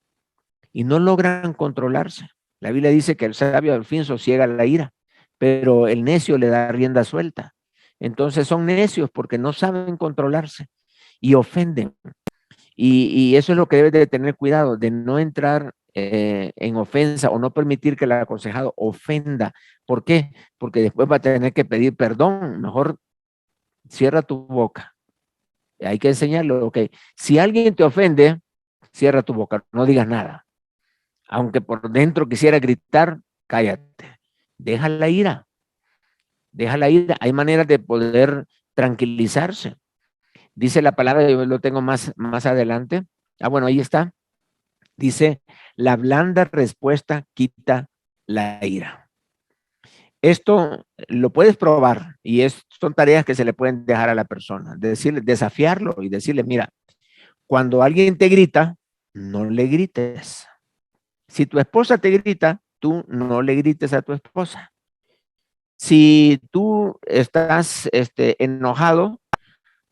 y no logran controlarse. La Biblia dice que el sabio al fin sosiega la ira, pero el necio le da rienda suelta. Entonces son necios porque no saben controlarse y ofenden. Y eso es lo que debes de tener cuidado, de no entrar en ofensa o no permitir que el aconsejado ofenda. ¿Por qué? Porque después va a tener que pedir perdón. Mejor cierra tu boca. Hay que enseñarle, ok, si alguien te ofende, cierra tu boca, no digas nada. Aunque por dentro quisiera gritar, cállate. Deja la ira. Deja la ira. Hay maneras de poder tranquilizarse. Dice la palabra, yo lo tengo más adelante. Ah, bueno, ahí está. Dice, la blanda respuesta quita la ira. Esto lo puedes probar y son tareas que se le pueden dejar a la persona. Decirle, desafiarlo y decirle, mira, cuando alguien te grita, no le grites. Si tu esposa te grita, tú no le grites a tu esposa. Si tú estás enojado,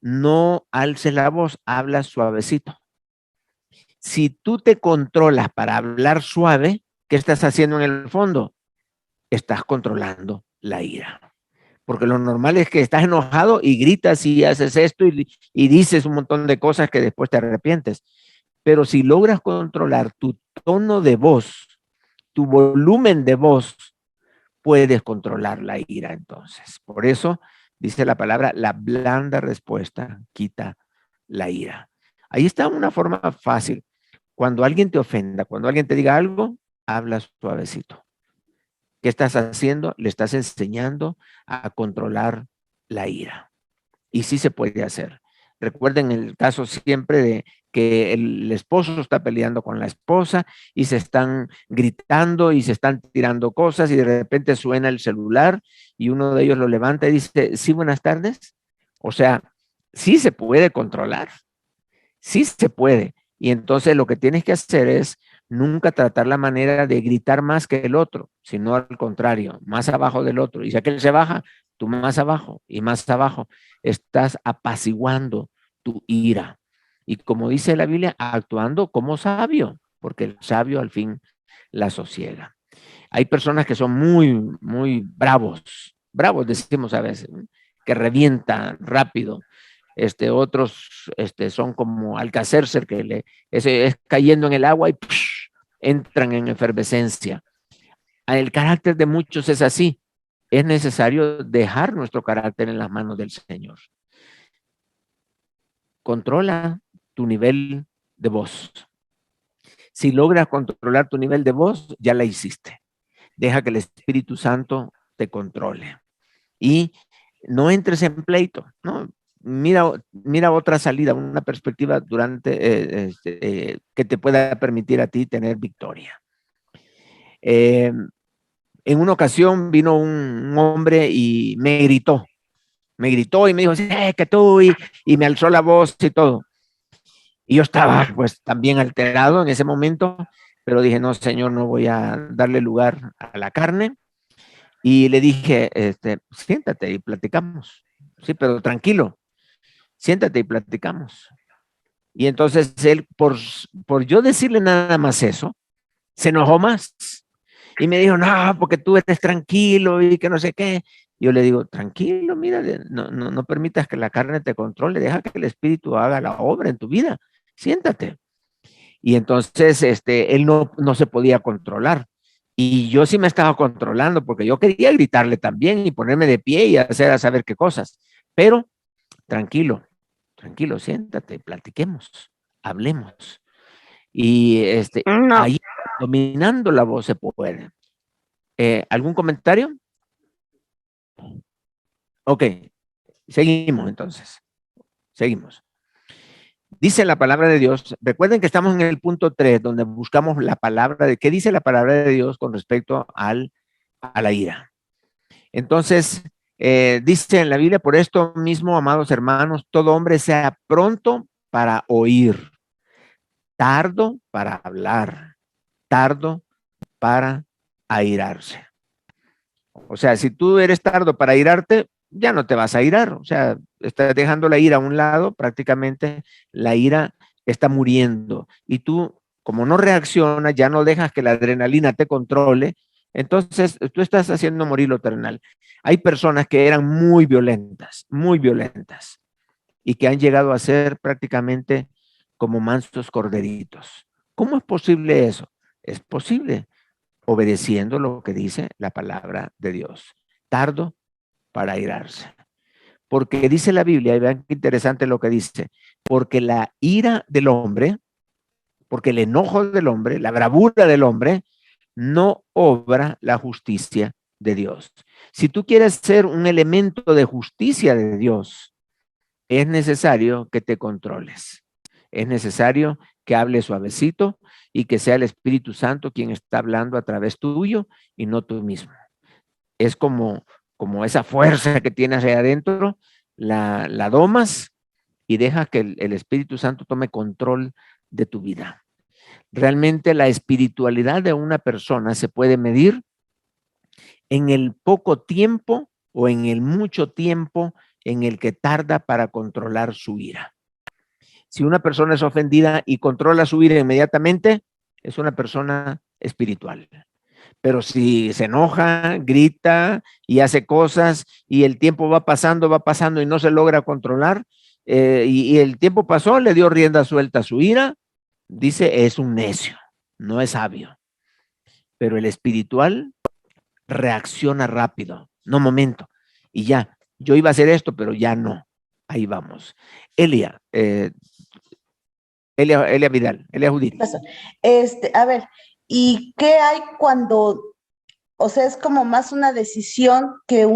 no alces la voz, habla suavecito. Si tú te controlas para hablar suave, ¿qué estás haciendo en el fondo? Estás controlando la ira. Porque lo normal es que estás enojado y gritas y haces esto y dices un montón de cosas que después te arrepientes. Pero si logras controlar tu tono de voz, tu volumen de voz, puedes controlar la ira entonces. Por eso dice la palabra, la blanda respuesta quita la ira. Ahí está una forma fácil. Cuando alguien te ofenda, cuando alguien te diga algo, habla suavecito. ¿Qué estás haciendo? Le estás enseñando a controlar la ira. Y sí se puede hacer. Recuerden el caso siempre de que el esposo está peleando con la esposa y se están gritando y se están tirando cosas y de repente suena el celular y uno de ellos lo levanta y dice, sí, buenas tardes. O sea, sí se puede controlar. Sí se puede. Y entonces lo que tienes que hacer es nunca tratar la manera de gritar más que el otro, sino al contrario, más abajo del otro. Y si aquel se baja, tú más abajo y más abajo. Estás apaciguando tu ira. Y como dice la Biblia, actuando como sabio, porque el sabio al fin la sosiega. Hay personas que son muy, muy bravos decimos a veces, ¿no? Que revientan rápido. Otros son como Alcacercer, que es cayendo en el agua y entran en efervescencia. El carácter de muchos es así. Es necesario dejar nuestro carácter en las manos del Señor. Controla tu nivel de voz. Si logras controlar tu nivel de voz, ya la hiciste. Deja que el Espíritu Santo te controle. Y no entres en pleito, ¿no? Mira otra salida, una perspectiva que te pueda permitir a ti tener victoria. En una ocasión vino un hombre y me gritó y me dijo, que tú, y me alzó la voz y todo. Y yo estaba pues también alterado en ese momento, pero dije, no, Señor, no voy a darle lugar a la carne. Y le dije, siéntate y platicamos. Sí, pero tranquilo, siéntate y platicamos. Y entonces él, por yo decirle nada más eso, se enojó más. Y me dijo, no, porque tú eres tranquilo y que no sé qué. Yo le digo, tranquilo, mira, no permitas que la carne te controle, deja que el espíritu haga la obra en tu vida. Siéntate. Y entonces él no se podía controlar. Y yo sí me estaba controlando porque yo quería gritarle también y ponerme de pie y hacer a saber qué cosas. Pero tranquilo, tranquilo, siéntate, platiquemos, hablemos. Y No. ahí dominando la voz se puede. ¿Algún comentario? Ok, seguimos entonces. Seguimos. Dice la palabra de Dios, recuerden que estamos en el punto 3, donde buscamos la palabra de, ¿qué dice la palabra de Dios con respecto a la ira? Entonces, dice en la Biblia, por esto mismo, amados hermanos, todo hombre sea pronto para oír, tardo para hablar, tardo para airarse. O sea, si tú eres tardo para airarte, ya no te vas a airar. O sea, estás dejando la ira a un lado, prácticamente la ira está muriendo. Y tú, como no reaccionas, ya no dejas que la adrenalina te controle, entonces tú estás haciendo morir lo terrenal. Hay personas que eran muy violentas, y que han llegado a ser prácticamente como mansos corderitos. ¿Cómo es posible eso? Es posible obedeciendo lo que dice la palabra de Dios. Tardo para airarse. Porque dice la Biblia, y vean qué interesante lo que dice, porque la ira del hombre, porque el enojo del hombre, la bravura del hombre, no obra la justicia de Dios. Si tú quieres ser un elemento de justicia de Dios, es necesario que te controles. Es necesario que hables suavecito y que sea el Espíritu Santo quien está hablando a través tuyo y no tú mismo. Es como esa fuerza que tienes ahí adentro, la domas y dejas que el Espíritu Santo tome control de tu vida. Realmente la espiritualidad de una persona se puede medir en el poco tiempo o en el mucho tiempo en el que tarda para controlar su ira. Si una persona es ofendida y controla su ira inmediatamente, es una persona espiritual. Pero si se enoja, grita y hace cosas y el tiempo va pasando y no se logra controlar, y el tiempo pasó, le dio rienda suelta a su ira, dice, es un necio, no es sabio. Pero el espiritual reacciona rápido, no momento, y ya, yo iba a hacer esto, pero ya no. Ahí vamos. Elia Vidal, Elia Judith. A ver, ¿y qué hay cuando, o sea, es como más una decisión que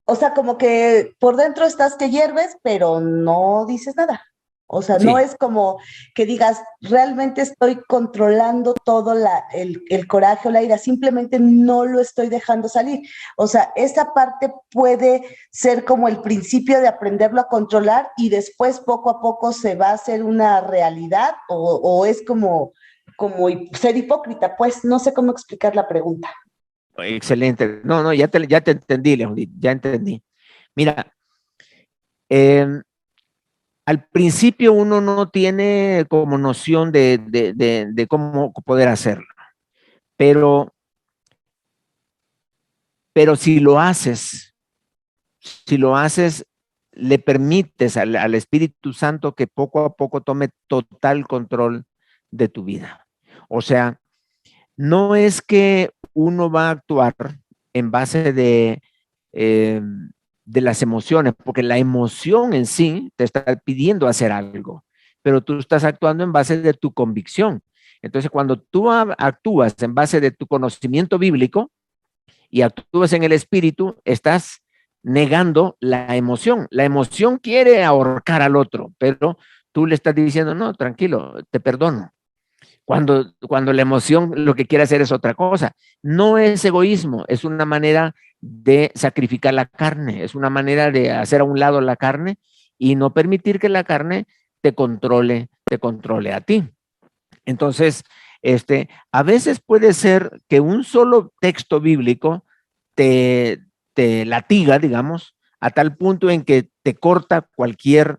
o sea, como que por dentro estás que hierves, pero no dices nada? O sea, no Sí, es como que digas, realmente estoy controlando todo el coraje o la ira, simplemente no lo estoy dejando salir. O sea, esa parte puede ser como el principio de aprenderlo a controlar y después poco a poco se va a hacer una realidad o es como ser hipócrita, pues no sé cómo explicar la pregunta. excelente. No, ya te entendí, Elia Judith, ya entendí. Mira, al principio uno no tiene como noción de cómo poder hacerlo, pero si lo haces, le permites al Espíritu Santo que poco a poco tome total control de tu vida. O sea, no es que uno va a actuar en base de las emociones, porque la emoción en sí te está pidiendo hacer algo, pero tú estás actuando en base de tu convicción. Entonces, cuando tú actúas en base de tu conocimiento bíblico y actúas en el espíritu, estás negando la emoción. La emoción quiere ahorcar al otro, pero tú le estás diciendo, no, tranquilo, te perdono. Cuando la emoción lo que quiere hacer es otra cosa. No es egoísmo, es una manera de sacrificar la carne, es una manera de hacer a un lado la carne y no permitir que la carne te controle a ti. Entonces, A veces puede ser que un solo texto bíblico te latiga, digamos, a tal punto en que te corta cualquier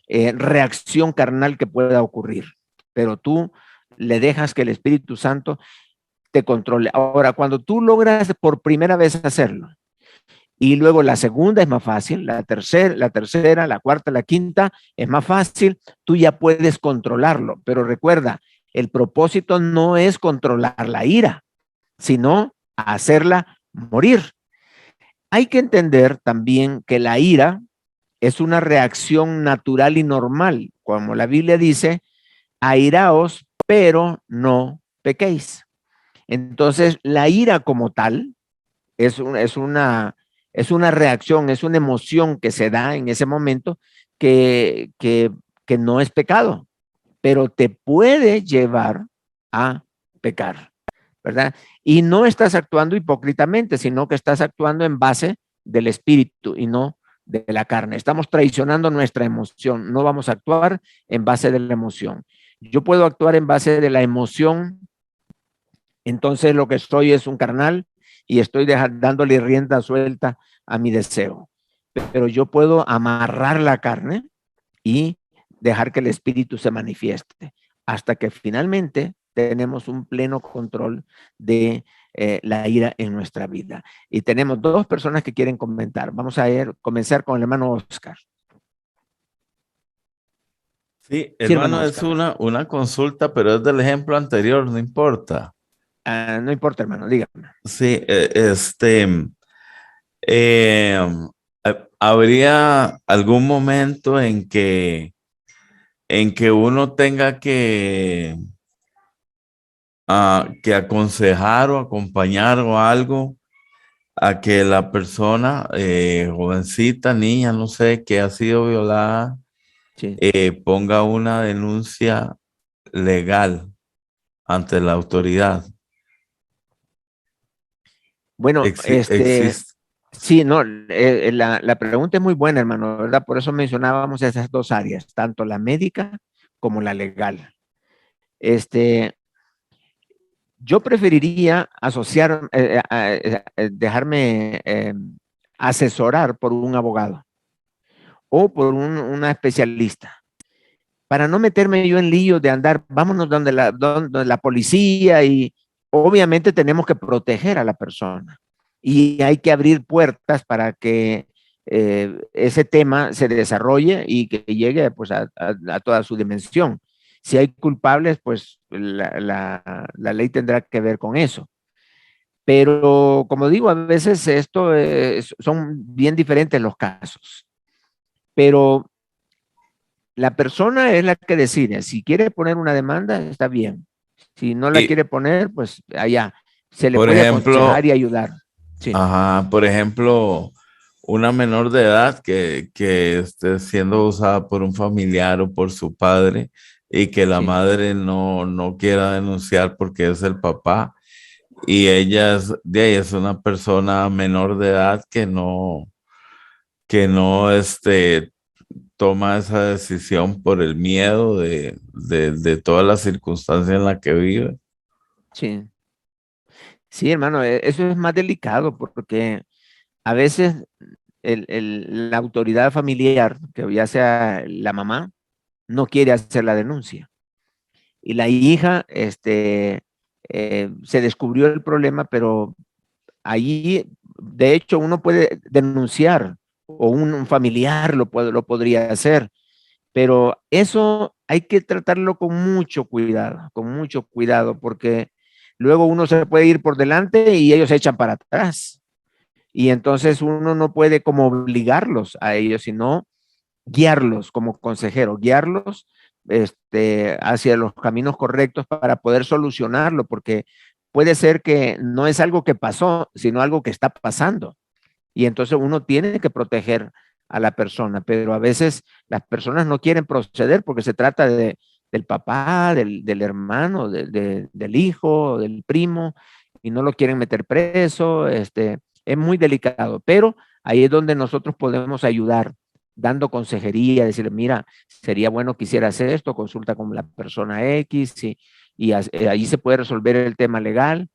reacción carnal que pueda ocurrir. Pero tú le dejas que el Espíritu Santo te controle. Ahora, cuando tú logras por primera vez hacerlo, y luego la segunda es más fácil, la tercera, la cuarta, la quinta es más fácil, tú ya puedes controlarlo. Pero recuerda, el propósito no es controlar la ira, sino hacerla morir. Hay que entender también que la ira es una reacción natural y normal. Como la Biblia dice, airaos, pero no pequéis. Entonces, la ira como tal es una reacción, es una emoción que se da en ese momento que no es pecado, pero te puede llevar a pecar, ¿verdad? Y no estás actuando hipócritamente, sino que estás actuando en base del espíritu y no de la carne. Estamos traicionando nuestra emoción, no vamos a actuar en base de la emoción. Yo puedo actuar en base de la emoción, entonces lo que estoy es un carnal y estoy dándole rienda suelta a mi deseo. Pero yo puedo amarrar la carne y dejar que el espíritu se manifieste hasta que finalmente tenemos un pleno control de la ira en nuestra vida. Y tenemos dos personas que quieren comentar. Vamos a comenzar con el hermano Oscar. Sí, Sí, hermano hermano, es Oscar. una consulta, pero es del ejemplo anterior, no importa. No importa, hermano, dígame. Sí, eh, ¿habría algún momento en que uno tenga que aconsejar o acompañar o algo a que la persona, jovencita, niña, no sé, que ha sido violada, Sí. ponga una denuncia legal ante la autoridad? Bueno, Existe. sí, no, la pregunta es muy buena, hermano, ¿verdad? Por eso mencionábamos esas dos áreas, tanto la médica como la legal. Yo preferiría dejarme asesorar por un abogado o por una especialista, para no meterme yo en líos de andar, vámonos donde la policía, y obviamente tenemos que proteger a la persona y hay que abrir puertas para que ese tema se desarrolle y que llegue pues a toda su dimensión. Si hay culpables, pues la ley tendrá que ver con eso. Pero como digo, a veces son bien diferentes los casos. Pero la persona es la que decide. Si quiere poner una demanda, está bien. Si no la Y, quiere poner, pues allá se le por puede aconsejar ejemplo, y ayudar. Sí, por ejemplo, una menor de edad que esté siendo usada por un familiar o por su padre y que la sí. madre no quiera denunciar porque es el papá y ella de ahí es una persona menor de edad que no toma esa decisión por el miedo de todas las circunstancias en las que vive. Sí, sí, hermano, eso es más delicado porque a veces la autoridad familiar, que ya sea la mamá, no quiere hacer la denuncia. Y la hija, se descubrió el problema, pero allí, de hecho, uno puede denunciar o un familiar lo podría hacer, pero eso hay que tratarlo con mucho cuidado, porque luego uno se puede ir por delante y ellos se echan para atrás. Y entonces uno no puede como obligarlos a ellos, sino guiarlos como consejero, guiarlos hacia los caminos correctos para poder solucionarlo, porque puede ser que no es algo que pasó, sino algo que está pasando. Y entonces uno tiene que proteger a la persona, pero a veces las personas no quieren proceder porque se trata del papá, del hermano, del hijo, del primo, y no lo quieren meter preso. Es muy delicado, pero ahí es donde nosotros podemos ayudar dando consejería, decirle, mira, sería bueno que hicieras esto, consulta con la persona X, y ahí se puede resolver el tema legal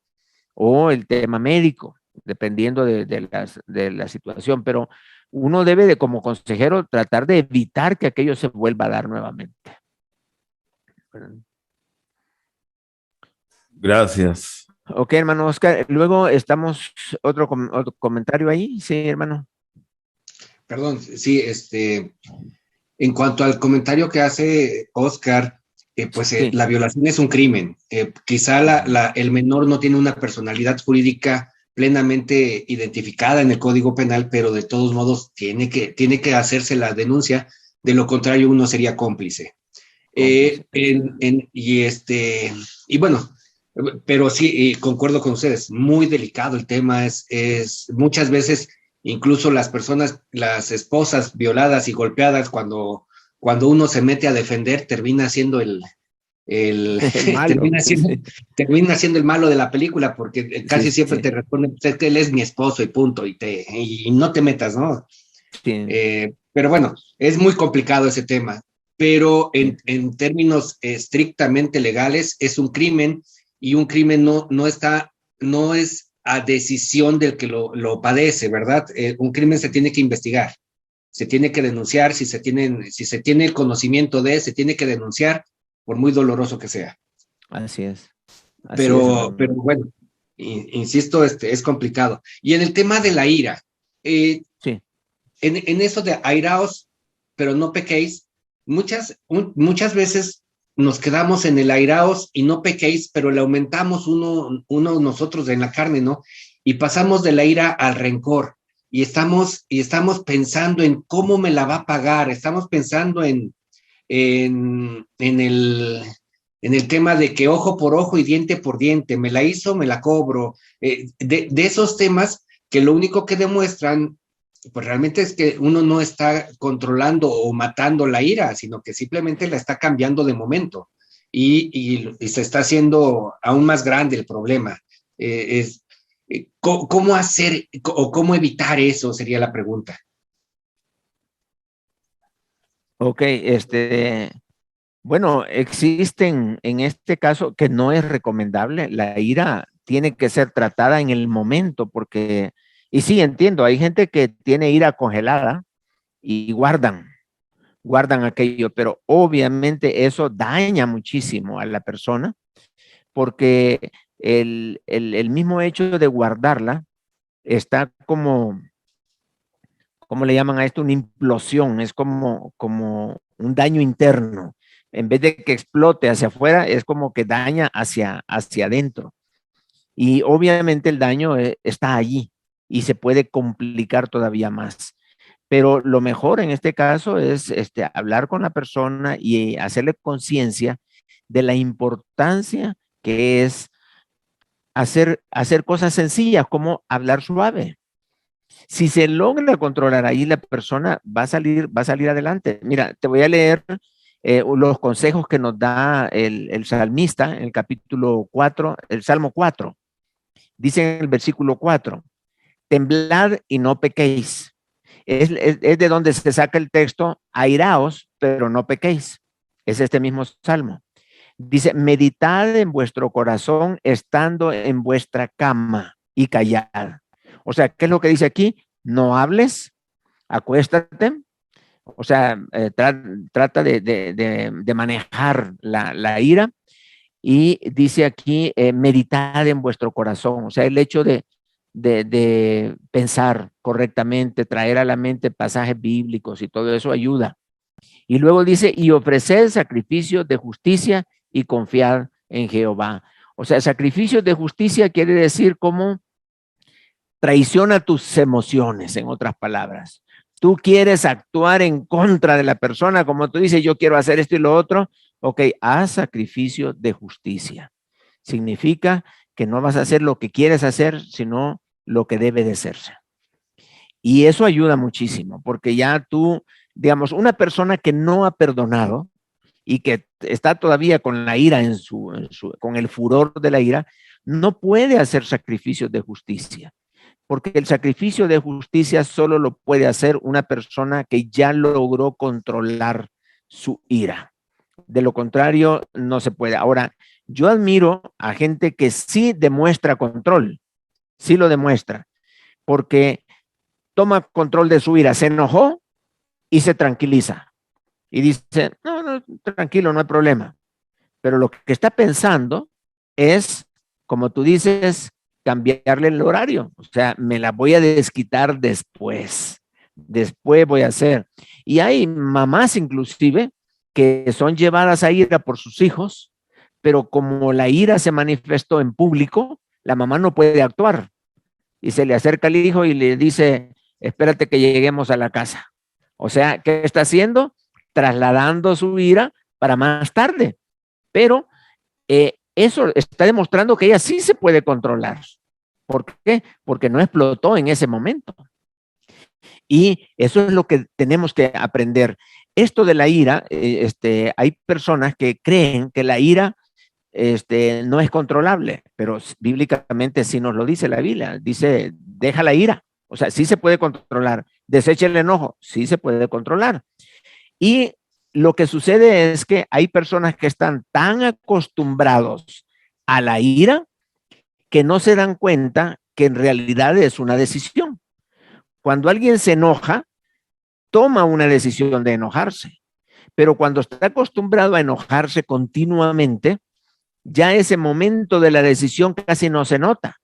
o el tema médico, dependiendo de la situación, pero uno debe de, como consejero, tratar de evitar que aquello se vuelva a dar nuevamente. Gracias. Ok, hermano Oscar, luego estamos, otro comentario ahí, sí, hermano. Perdón, sí, en cuanto al comentario que hace Oscar, pues Sí. la violación es un crimen. Quizá el menor no tiene una personalidad jurídica plenamente identificada en el Código Penal, pero de todos modos tiene que hacerse la denuncia, de lo contrario uno sería cómplice. Y bueno, pero sí, concuerdo con ustedes, muy delicado el tema, es muchas veces incluso las personas, las esposas violadas y golpeadas, cuando uno se mete a defender, termina siendo el malo, termina siendo el malo de la película, porque casi siempre sí. te responden, es que él es mi esposo y punto, y no te metas, ¿no? Sí. Pero bueno, es muy complicado ese tema, pero en términos estrictamente legales es un crimen, y un crimen no es a decisión del que lo padece, ¿verdad? Un crimen se tiene que investigar, se tiene que denunciar, si se tiene conocimiento se tiene que denunciar, por muy doloroso que sea. Así es. Pero bueno, insisto, es complicado. Y en el tema de la ira, sí. en eso de airaos, pero no pequéis, muchas veces nos quedamos en el airaos y no pequéis, pero le aumentamos uno nosotros en la carne, ¿no? Y pasamos de la ira al rencor, y estamos pensando en cómo me la va a pagar, estamos pensando en el tema de que ojo por ojo y diente por diente, me la hizo, me la cobro, de esos temas que lo único que demuestran, pues realmente es que uno no está controlando o matando la ira, sino que simplemente la está cambiando de momento, y se está haciendo aún más grande el problema. ¿Cómo hacer o cómo evitar eso? Sería la pregunta. Ok, bueno, existen en este caso que no es recomendable, la ira tiene que ser tratada en el momento, porque, y sí, entiendo, hay gente que tiene ira congelada y guardan aquello, pero obviamente eso daña muchísimo a la persona, porque el mismo hecho de guardarla está como, ¿cómo le llaman a esto? Una implosión, es como un daño interno. En vez de que explote hacia afuera, es como que daña hacia adentro. Y obviamente el daño está allí y se puede complicar todavía más. Pero lo mejor en este caso es hablar con la persona y hacerle conciencia de la importancia que es hacer cosas sencillas como hablar suave. Si se logra controlar ahí, la persona va a salir adelante. Mira, te voy a leer los consejos que nos da el salmista en el capítulo 4, el Salmo 4. Dice en el versículo 4, temblad y no pequéis. Es de donde se saca el texto, airaos, pero no pequéis. Es este mismo salmo. Dice, meditad en vuestro corazón estando en vuestra cama y callad. O sea, ¿qué es lo que dice aquí? No hables, acuéstate. O sea, trata de manejar la ira. Y dice aquí, meditad en vuestro corazón. O sea, el hecho de pensar correctamente, traer a la mente pasajes bíblicos y todo eso ayuda. Y luego dice, y ofrecer sacrificios de justicia y confiar en Jehová. O sea, sacrificios de justicia quiere decir como traiciona tus emociones, en otras palabras. Tú quieres actuar en contra de la persona, como tú dices, yo quiero hacer esto y lo otro. Ok, haz sacrificio de justicia. Significa que no vas a hacer lo que quieres hacer, sino lo que debe de hacerse. Y eso ayuda muchísimo, porque ya tú, digamos, una persona que no ha perdonado y que está todavía con la ira con el furor de la ira, no puede hacer sacrificios de justicia, porque el sacrificio de justicia solo lo puede hacer una persona que ya logró controlar su ira. De lo contrario, no se puede. Ahora, yo admiro a gente que sí demuestra control, sí lo demuestra, porque toma control de su ira, se enojó y se tranquiliza. Y dice, no, tranquilo, no hay problema. Pero lo que está pensando es, como tú dices, cambiarle el horario. O sea, me la voy a desquitar después. Después voy a hacer. Y hay mamás inclusive que son llevadas a ira por sus hijos, pero como la ira se manifestó en público, la mamá no puede actuar. Y se le acerca al hijo y le dice, espérate que lleguemos a la casa. O sea, ¿qué está haciendo? Trasladando su ira para más tarde. Pero eso está demostrando que ella sí se puede controlar. ¿Por qué? Porque no explotó en ese momento. Y eso es lo que tenemos que aprender. Esto de la ira, hay personas que creen que la ira no es controlable, pero bíblicamente sí nos lo dice la Biblia. Dice, deja la ira. O sea, sí se puede controlar. Desecha el enojo, sí se puede controlar. Y lo que sucede es que hay personas que están tan acostumbrados a la ira que no se dan cuenta que en realidad es una decisión. Cuando alguien se enoja, toma una decisión de enojarse, pero cuando está acostumbrado a enojarse continuamente, ya ese momento de la decisión casi no se nota,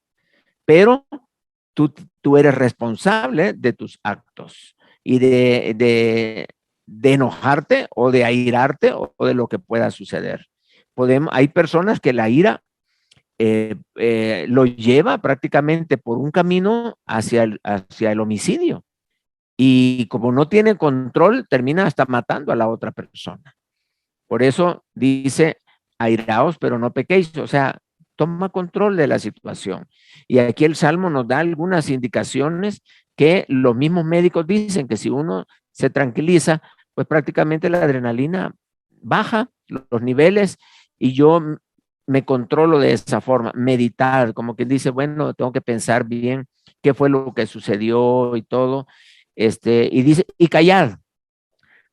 pero tú eres responsable de tus actos y de enojarte o de airarte o de lo que pueda suceder. Hay personas que la ira lo lleva prácticamente por un camino hacia el homicidio. Y como no tiene control, termina hasta matando a la otra persona. Por eso dice, airaos, pero no pequéis. O sea, toma control de la situación. Y aquí el Salmo nos da algunas indicaciones que los mismos médicos dicen que si uno se tranquiliza, pues prácticamente la adrenalina baja los niveles y yo me controlo de esa forma, meditar, como quien dice, bueno, tengo que pensar bien qué fue lo que sucedió y todo, y dice, y callad,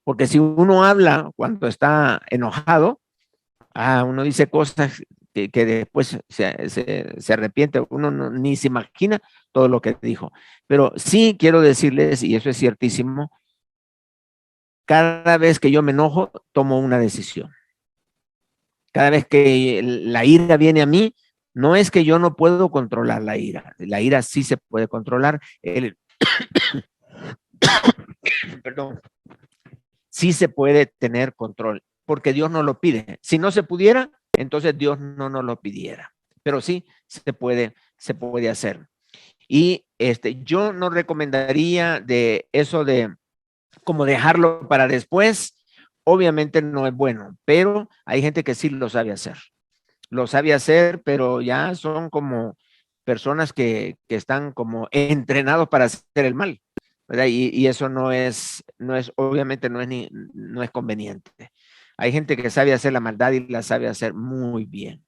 porque si uno habla cuando está enojado, uno dice cosas que después se arrepiente, uno ni se imagina todo lo que dijo. Pero sí quiero decirles, y eso es ciertísimo, cada vez que yo me enojo, tomo una decisión. Cada vez que la ira viene a mí, no es que yo no puedo controlar la ira sí se puede controlar, perdón, sí se puede tener control, porque Dios nos lo pide. Si no se pudiera, entonces Dios no nos lo pidiera, pero sí se puede hacer. Y yo no recomendaría de eso de como dejarlo para después. Obviamente no es bueno, pero hay gente que sí lo sabe hacer. Lo sabe hacer, pero ya son como personas que están como entrenados para hacer el mal, ¿verdad? Y eso obviamente no es conveniente. Hay gente que sabe hacer la maldad y la sabe hacer muy bien,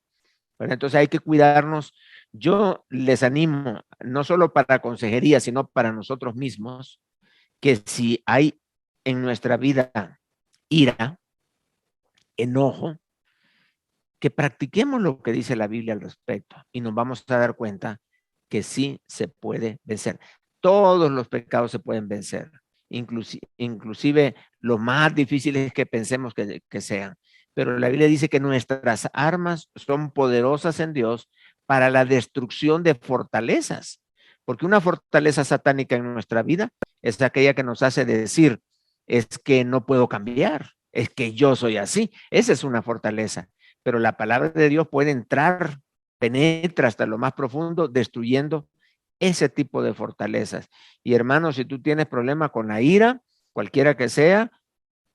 ¿verdad? Entonces hay que cuidarnos. Yo les animo, no solo para consejería, sino para nosotros mismos, que si hay en nuestra vida ira, enojo, que practiquemos lo que dice la Biblia al respecto y nos vamos a dar cuenta que sí se puede vencer. Todos los pecados se pueden vencer, inclusive los más difíciles que pensemos que sean. Pero la Biblia dice que nuestras armas son poderosas en Dios para la destrucción de fortalezas, porque una fortaleza satánica en nuestra vida es aquella que nos hace decir, es que no puedo cambiar, es que yo soy así. Esa es una fortaleza. Pero la palabra de Dios puede entrar, penetra hasta lo más profundo, destruyendo ese tipo de fortalezas. Y hermanos, si tú tienes problema con la ira, cualquiera que sea,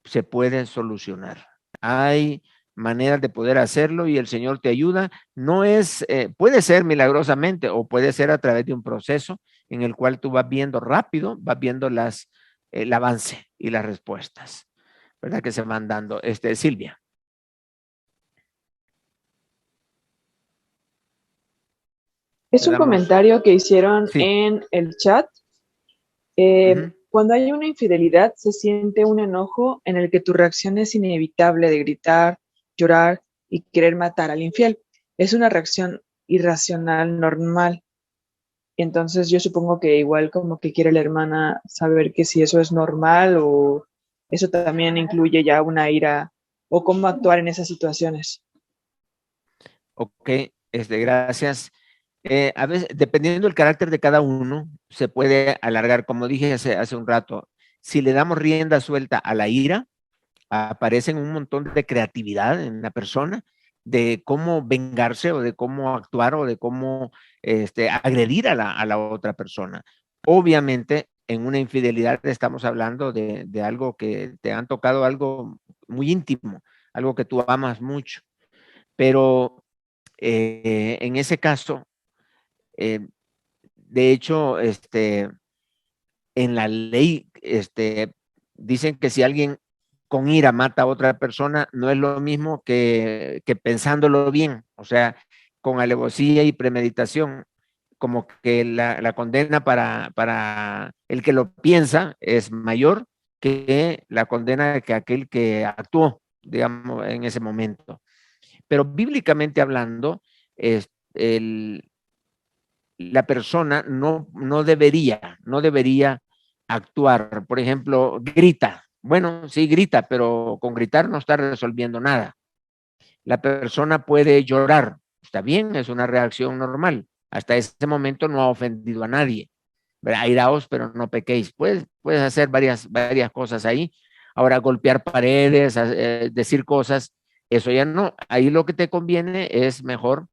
se puede solucionar. Hay maneras de poder hacerlo y el Señor te ayuda. No es, puede ser milagrosamente o puede ser a través de un proceso en el cual tú vas viendo rápido, vas viendo el avance y las respuestas, ¿verdad? Que se van dando. Silvia. Es un comentario que hicieron Sí. en el chat. Cuando hay una infidelidad, se siente un enojo en el que tu reacción es inevitable de gritar, llorar y querer matar al infiel. Es una reacción irracional, normal. Entonces yo supongo que igual como que quiere la hermana saber que si eso es normal o eso también incluye ya una ira o cómo actuar en esas situaciones. Ok, gracias. A veces, dependiendo del carácter de cada uno, se puede alargar, como dije hace un rato. Si le damos rienda suelta a la ira, aparecen un montón de creatividad en la persona, de cómo vengarse o de cómo actuar o de cómo agredir a la otra persona. Obviamente, en una infidelidad estamos hablando de algo que te han tocado, algo muy íntimo, algo que tú amas mucho, pero en ese caso, de hecho, en la ley, dicen que si alguien con ira mata a otra persona, no es lo mismo que pensándolo bien, o sea, con alevosía y premeditación, como que la condena para el que lo piensa es mayor que la condena que aquel que actuó, digamos, en ese momento. Pero bíblicamente hablando, es la persona no debería actuar. Por ejemplo, grita. Bueno, sí grita, pero con gritar no está resolviendo nada. La persona puede llorar. Está bien, es una reacción normal. Hasta ese momento no ha ofendido a nadie. Airaos, pero no pequéis. Puedes hacer varias cosas ahí. Ahora, golpear paredes, decir cosas, eso ya no. Ahí lo que te conviene es mejor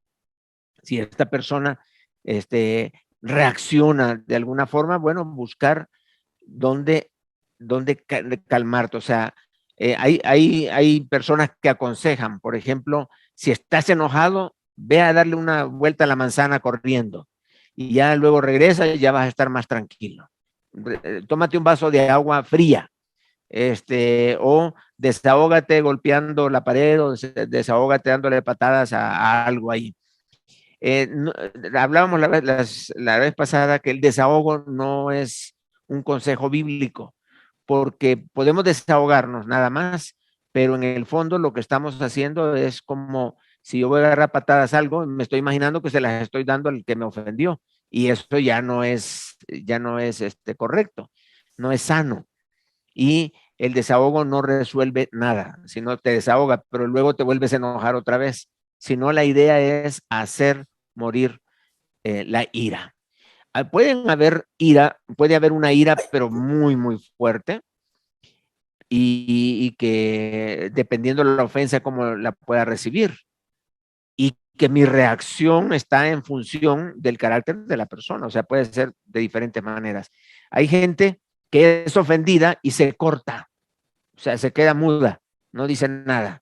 si esta persona reacciona de alguna forma, bueno, buscar dónde calmarte. O sea, hay personas que aconsejan, por ejemplo, si estás enojado, ve a darle una vuelta a la manzana corriendo y ya luego regresa y ya vas a estar más tranquilo. Tómate un vaso de agua fría, o desahógate golpeando la pared o desahógate dándole patadas a algo ahí. Hablábamos la vez pasada que el desahogo no es un consejo bíblico, porque podemos desahogarnos nada más, pero en el fondo lo que estamos haciendo es como si yo voy a agarrar patadas a algo, me estoy imaginando que se las estoy dando al que me ofendió, y eso ya no es correcto, no es sano. Y el desahogo no resuelve nada, sino te desahoga, pero luego te vuelves a enojar otra vez. Sino la idea es hacer morir la ira. Puede haber una ira, pero muy, muy fuerte, y que dependiendo de la ofensa, cómo la pueda recibir. Y que mi reacción está en función del carácter de la persona, o sea, puede ser de diferentes maneras. Hay gente que es ofendida y se corta, o sea, se queda muda, no dice nada.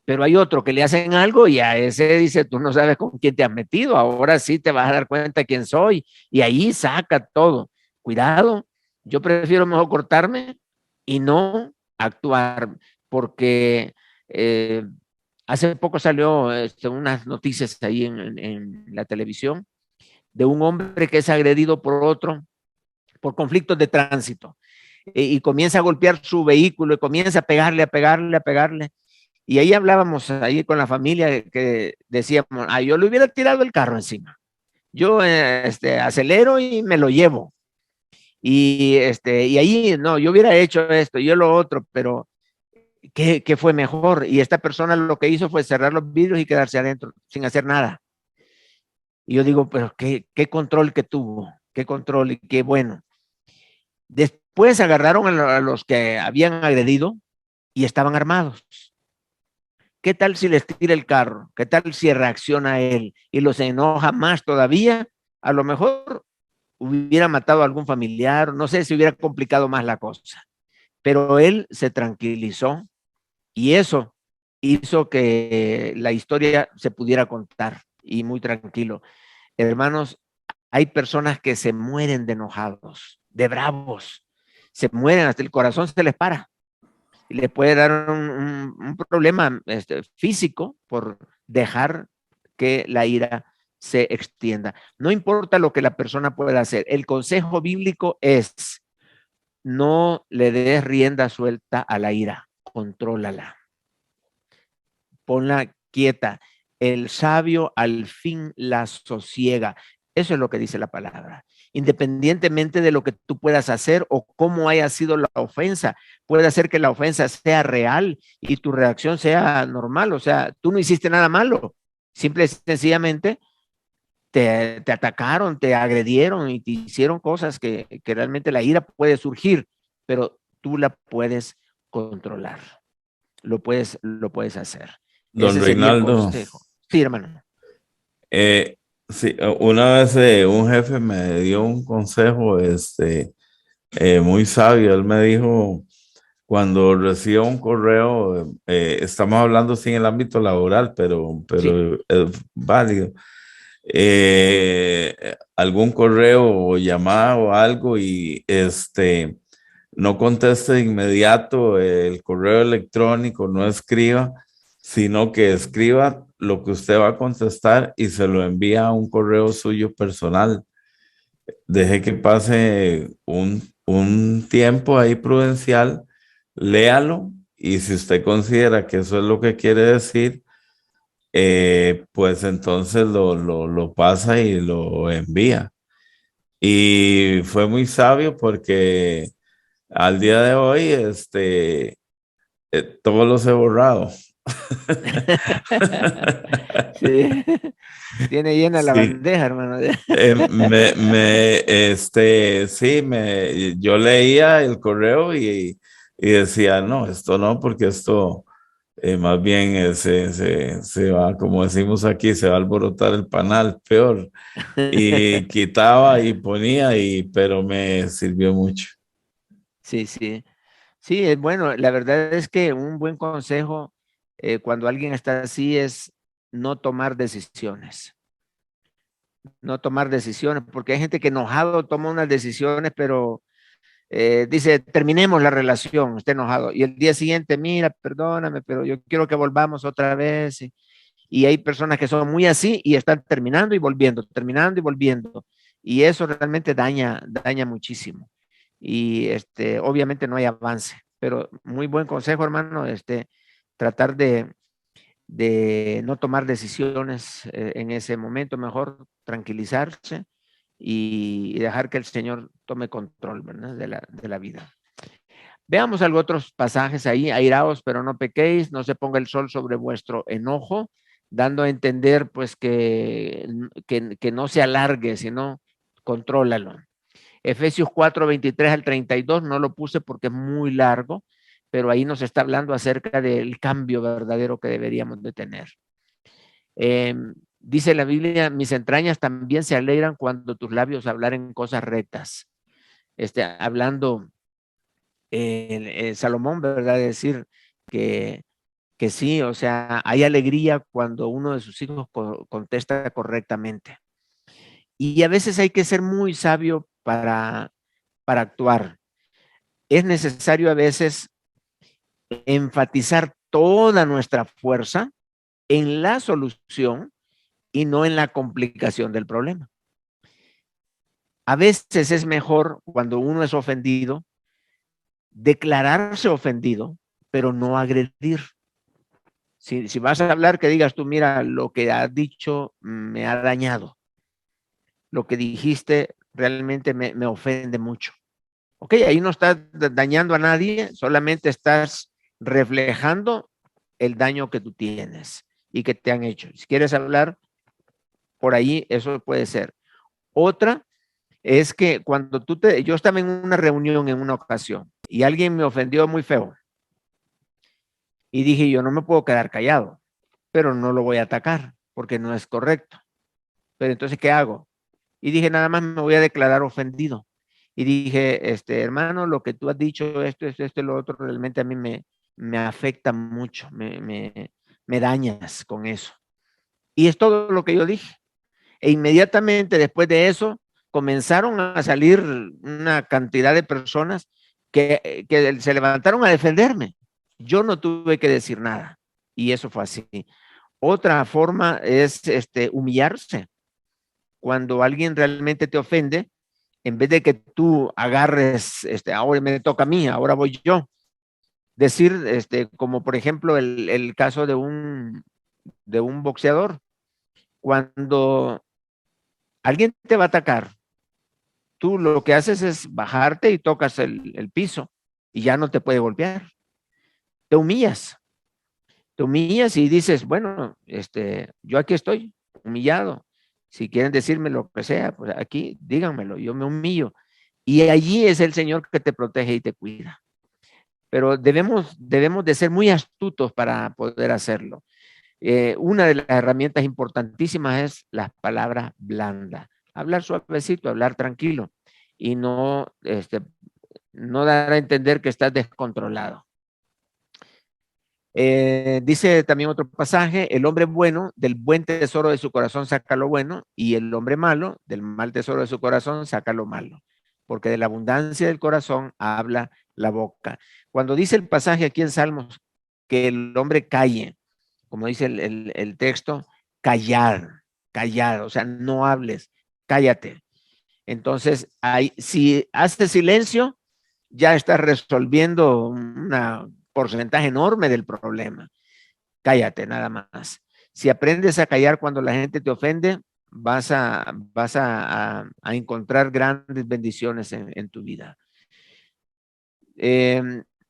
Pero hay otro que le hacen algo y a ese dice, tú no sabes con quién te has metido, ahora sí te vas a dar cuenta quién soy, y ahí saca todo. Cuidado, yo prefiero mejor cortarme y no actuar, porque hace poco salió unas noticias ahí en la televisión de un hombre que es agredido por otro por conflictos de tránsito, y comienza a golpear su vehículo y comienza a pegarle, a pegarle, a pegarle. Y ahí hablábamos ahí con la familia que decíamos, yo le hubiera tirado el carro encima. Yo acelero y me lo llevo. Y ahí, no, yo hubiera hecho esto, yo lo otro, pero ¿qué fue mejor? Y esta persona lo que hizo fue cerrar los vidrios y quedarse adentro sin hacer nada. Y yo digo, pero qué control que tuvo, qué control y qué bueno. Después agarraron a los que habían agredido y estaban armados. ¿Qué tal si les tira el carro? ¿Qué tal si reacciona a él y los enoja más todavía? A lo mejor hubiera matado a algún familiar, no sé si hubiera complicado más la cosa, pero él se tranquilizó y eso hizo que la historia se pudiera contar y muy tranquilo. Hermanos, hay personas que se mueren de enojados, de bravos, se mueren, hasta el corazón se les para. Y le puede dar un problema físico por dejar que la ira se extienda. No importa lo que la persona pueda hacer. El consejo bíblico es: no le des rienda suelta a la ira, contrólala. Ponla quieta. El sabio al fin la sosiega. Eso es lo que dice la palabra. Independientemente de lo que tú puedas hacer o cómo haya sido la ofensa, puede ser que la ofensa sea real y tu reacción sea normal. O sea, tú no hiciste nada malo. Simple y sencillamente te atacaron, te agredieron y te hicieron cosas que realmente la ira puede surgir, pero tú la puedes controlar. Lo puedes hacer. Don Ese sería el Reinaldo, consejo. Sí, hermano. sí, una vez un jefe me dio un consejo muy sabio. Él me dijo, cuando reciba un correo, estamos hablando sin el ámbito laboral, pero Sí. es válido. Algún correo o llamada o algo y no conteste de inmediato el correo electrónico, no escriba, sino que escriba lo que usted va a contestar y se lo envía a un correo suyo personal. Deje que pase un tiempo ahí prudencial, léalo y si usted considera que eso es lo que quiere decir, pues entonces lo pasa y lo envía. Y fue muy sabio porque al día de hoy, todos los he borrado. Sí. Tiene llena la Sí, bandeja, hermano. sí, yo leía el correo y decía, no, esto no, porque esto más bien se va, como decimos aquí, se va a alborotar el panal, peor. Y quitaba y ponía, pero me sirvió mucho. Sí, sí. Sí, es bueno. La verdad es que un buen consejo cuando alguien está así es no tomar decisiones. No tomar decisiones, porque hay gente que enojado toma unas decisiones, pero dice, terminemos la relación, está enojado. Y el día siguiente, mira, perdóname, pero yo quiero que volvamos otra vez. Y hay personas que son muy así y están terminando y volviendo, terminando y volviendo. Y eso realmente daña muchísimo. Y obviamente no hay avance, pero muy buen consejo, hermano, tratar de no tomar decisiones en ese momento, mejor tranquilizarse y dejar que el Señor tome control, ¿verdad? De la vida. Veamos algo otros pasajes ahí: airaos, pero no pequéis, no se ponga el sol sobre vuestro enojo, dando a entender pues que no se alargue, sino contrólalo. Efesios 4, 23 al 32, no lo puse porque es muy largo, pero ahí nos está hablando acerca del cambio verdadero que deberíamos de tener. Dice la Biblia, mis entrañas también se alegran cuando tus labios hablaren cosas rectas. Hablando Salomón, ¿verdad? Decir que sí, o sea, hay alegría cuando uno de sus hijos contesta correctamente. Y a veces hay que ser muy sabio para actuar. Es necesario a veces enfatizar toda nuestra fuerza en la solución y no en la complicación del problema. A veces es mejor, cuando uno es ofendido, declararse ofendido, pero no agredir. Si vas a hablar, que digas tú, mira, lo que has dicho me ha dañado. Lo que dijiste realmente me ofende mucho. Ok, ahí no estás dañando a nadie, solamente estás reflejando el daño que tú tienes y que te han hecho. Si quieres hablar por ahí, eso puede ser. Otra es que cuando yo estaba en una reunión en una ocasión y alguien me ofendió muy feo y dije, yo no me puedo quedar callado, pero no lo voy a atacar porque no es correcto. Pero entonces, ¿qué hago? Y dije, nada más me voy a declarar ofendido. Y dije, hermano, lo que tú has dicho, esto, lo otro, realmente a mí me afecta mucho, me dañas con eso. Y es todo lo que yo dije. E inmediatamente después de eso, comenzaron a salir una cantidad de personas que se levantaron a defenderme. Yo no tuve que decir nada. Y eso fue así. Otra forma es humillarse. cuando alguien realmente te ofende, en vez de que tú agarres, ahora me toca a mí, ahora voy yo, decir, como por ejemplo el caso de un boxeador, cuando alguien te va a atacar, tú lo que haces es bajarte y tocas el piso y ya no te puede golpear. Te humillas y dices, bueno, yo aquí estoy humillado. Si quieren decirme lo que sea, pues aquí díganmelo, yo me humillo. Y allí es el Señor que te protege y te cuida. Pero debemos de ser muy astutos para poder hacerlo. Una de las herramientas importantísimas es la palabra blanda. Hablar suavecito, hablar tranquilo y no dar a entender que estás descontrolado. Dice también otro pasaje, el hombre bueno del buen tesoro de su corazón saca lo bueno y el hombre malo del mal tesoro de su corazón saca lo malo, porque de la abundancia del corazón habla la boca. Cuando dice el pasaje aquí en Salmos que el hombre calle, como dice el texto, callar, o sea, no hables, cállate. Entonces, si haces silencio, ya estás resolviendo un porcentaje enorme del problema. Cállate, nada más. Si aprendes a callar cuando la gente te ofende, vas a encontrar grandes bendiciones en tu vida.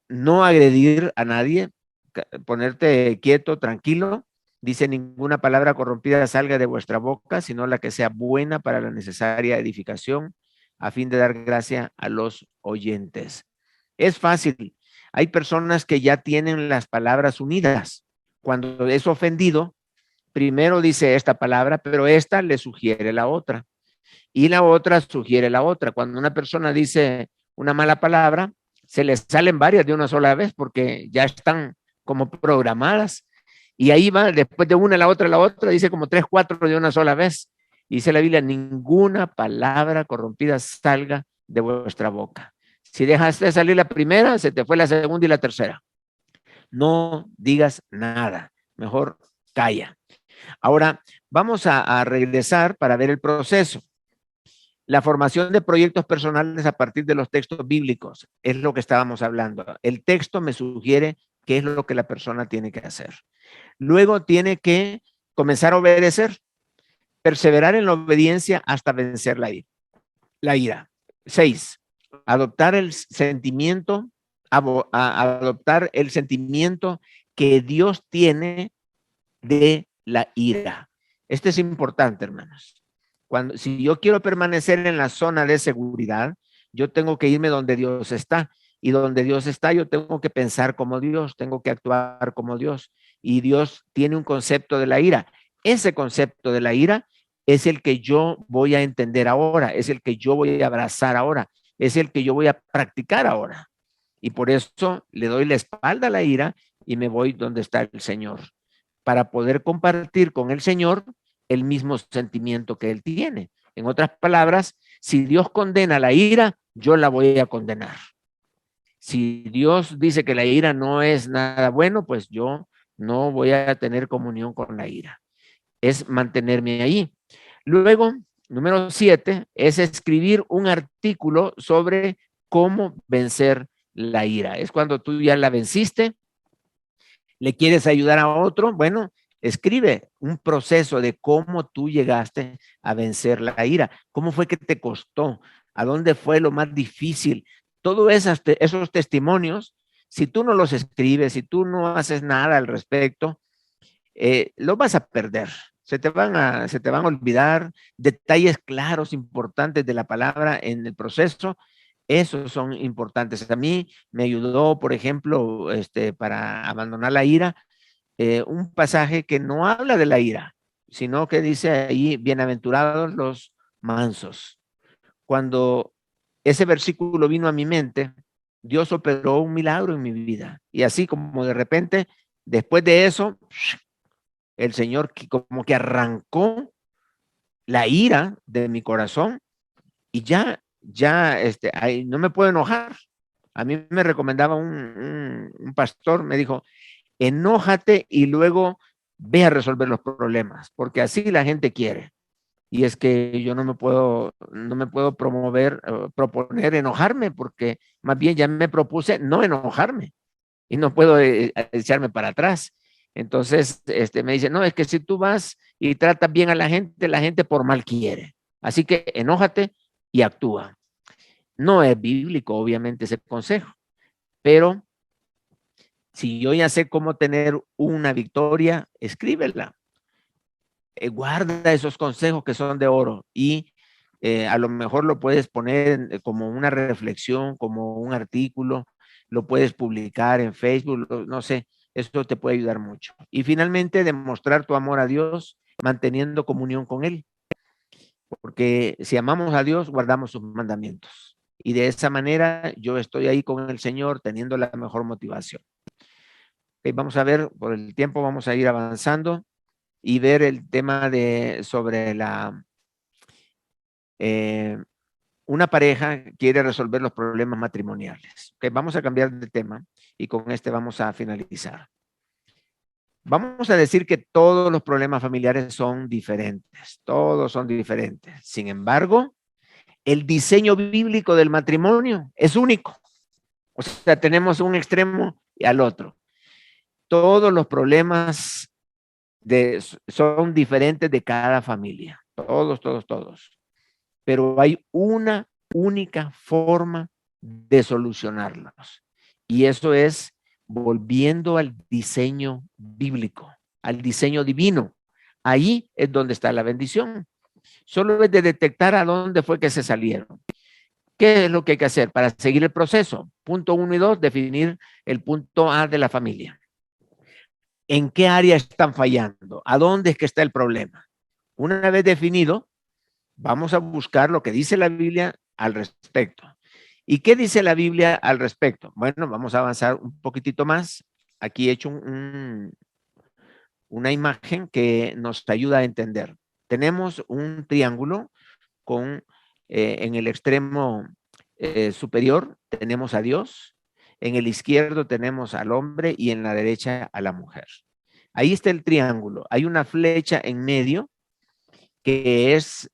No agredir a nadie, ponerte quieto, tranquilo. Dice, ninguna palabra corrompida salga de vuestra boca, sino la que sea buena para la necesaria edificación, a fin de dar gracia a los oyentes. Es fácil. Hay personas que ya tienen las palabras unidas. Cuando es ofendido, primero dice esta palabra, pero esta le sugiere la otra. Y la otra sugiere la otra. Cuando una persona dice una mala palabra, se les salen varias de una sola vez porque ya están como programadas. Y ahí va, después de una, la otra, dice como 3, 4 de una sola vez. Y dice la Biblia, ninguna palabra corrompida salga de vuestra boca. Si dejaste salir la primera, se te fue la segunda y la tercera. No digas nada, mejor calla. Ahora, vamos a regresar para ver el proceso. La formación de proyectos personales a partir de los textos bíblicos es lo que estábamos hablando. El texto me sugiere qué es lo que la persona tiene que hacer. Luego tiene que comenzar a obedecer, perseverar en la obediencia hasta vencer la ira. 6. Adoptar el sentimiento, adoptar el sentimiento que Dios tiene de la ira. Esto es importante, hermanos. Si yo quiero permanecer en la zona de seguridad, yo tengo que irme donde Dios está. Y donde Dios está, yo tengo que pensar como Dios, tengo que actuar como Dios. Y Dios tiene un concepto de la ira. Ese concepto de la ira es el que yo voy a entender ahora, es el que yo voy a abrazar ahora, es el que yo voy a practicar ahora. Y por eso le doy la espalda a la ira y me voy donde está el Señor, para poder compartir con el Señor el mismo sentimiento que Él tiene. En otras palabras, si Dios condena la ira, yo la voy a condenar. Si Dios dice que la ira no es nada bueno, pues yo no voy a tener comunión con la ira. Es mantenerme ahí. Luego, número 7, es escribir un artículo sobre cómo vencer la ira. Es cuando tú ya la venciste, le quieres ayudar a otro, bueno, escribe un proceso de cómo tú llegaste a vencer la ira. ¿Cómo fue que te costó? ¿A dónde fue lo más difícil? Todos esos testimonios, si tú no los escribes, si tú no haces nada al respecto, los vas a perder. Se te van a olvidar detalles claros, importantes de la palabra en el proceso. Esos son importantes. A mí me ayudó, por ejemplo, para abandonar la ira, un pasaje que no habla de la ira, sino que dice ahí, bienaventurados los mansos. Cuando ese versículo vino a mi mente, Dios operó un milagro en mi vida. Y así como de repente, después de eso, el Señor como que arrancó la ira de mi corazón y ya no me puedo enojar. A mí me recomendaba un pastor, me dijo, enójate y luego ve a resolver los problemas, porque así la gente quiere. Y es que yo no me puedo proponer enojarme, porque más bien ya me propuse no enojarme y no puedo echarme para atrás. Entonces, me dice, no, es que si tú vas y tratas bien a la gente por mal quiere. Así que enójate y actúa. No es bíblico, obviamente, ese consejo, pero si yo ya sé cómo tener una victoria, escríbela. Guarda esos consejos que son de oro y a lo mejor lo puedes poner como una reflexión, como un artículo, lo puedes publicar en Facebook, no sé, eso te puede ayudar mucho. Y finalmente, demostrar tu amor a Dios manteniendo comunión con Él, porque si amamos a Dios, guardamos sus mandamientos. Y de esa manera yo estoy ahí con el Señor teniendo la mejor motivación. Okay, vamos a ver, por el tiempo vamos a ir avanzando y ver el tema sobre una pareja quiere resolver los problemas matrimoniales. Okay, vamos a cambiar de tema y con este vamos a finalizar. Vamos a decir que todos los problemas familiares son diferentes, todos son diferentes. Sin embargo, el diseño bíblico del matrimonio es único. O sea, tenemos un extremo y al otro. Todos los problemas son diferentes de cada familia. Todos. Pero hay una única forma de solucionarlos. Y eso es volviendo al diseño bíblico, al diseño divino. Ahí es donde está la bendición. Solo es de detectar a dónde fue que se salieron. ¿Qué es lo que hay que hacer para seguir el proceso? Punto 1 y 2, definir el punto A de la familia. ¿En qué área están fallando? ¿A dónde es que está el problema? Una vez definido, vamos a buscar lo que dice la Biblia al respecto. ¿Y qué dice la Biblia al respecto? Bueno, vamos a avanzar un poquitito más. Aquí he hecho una imagen que nos ayuda a entender. Tenemos un triángulo con en el extremo superior tenemos a Dios, en el izquierdo tenemos al hombre y en la derecha a la mujer. Ahí está el triángulo. Hay una flecha en medio que es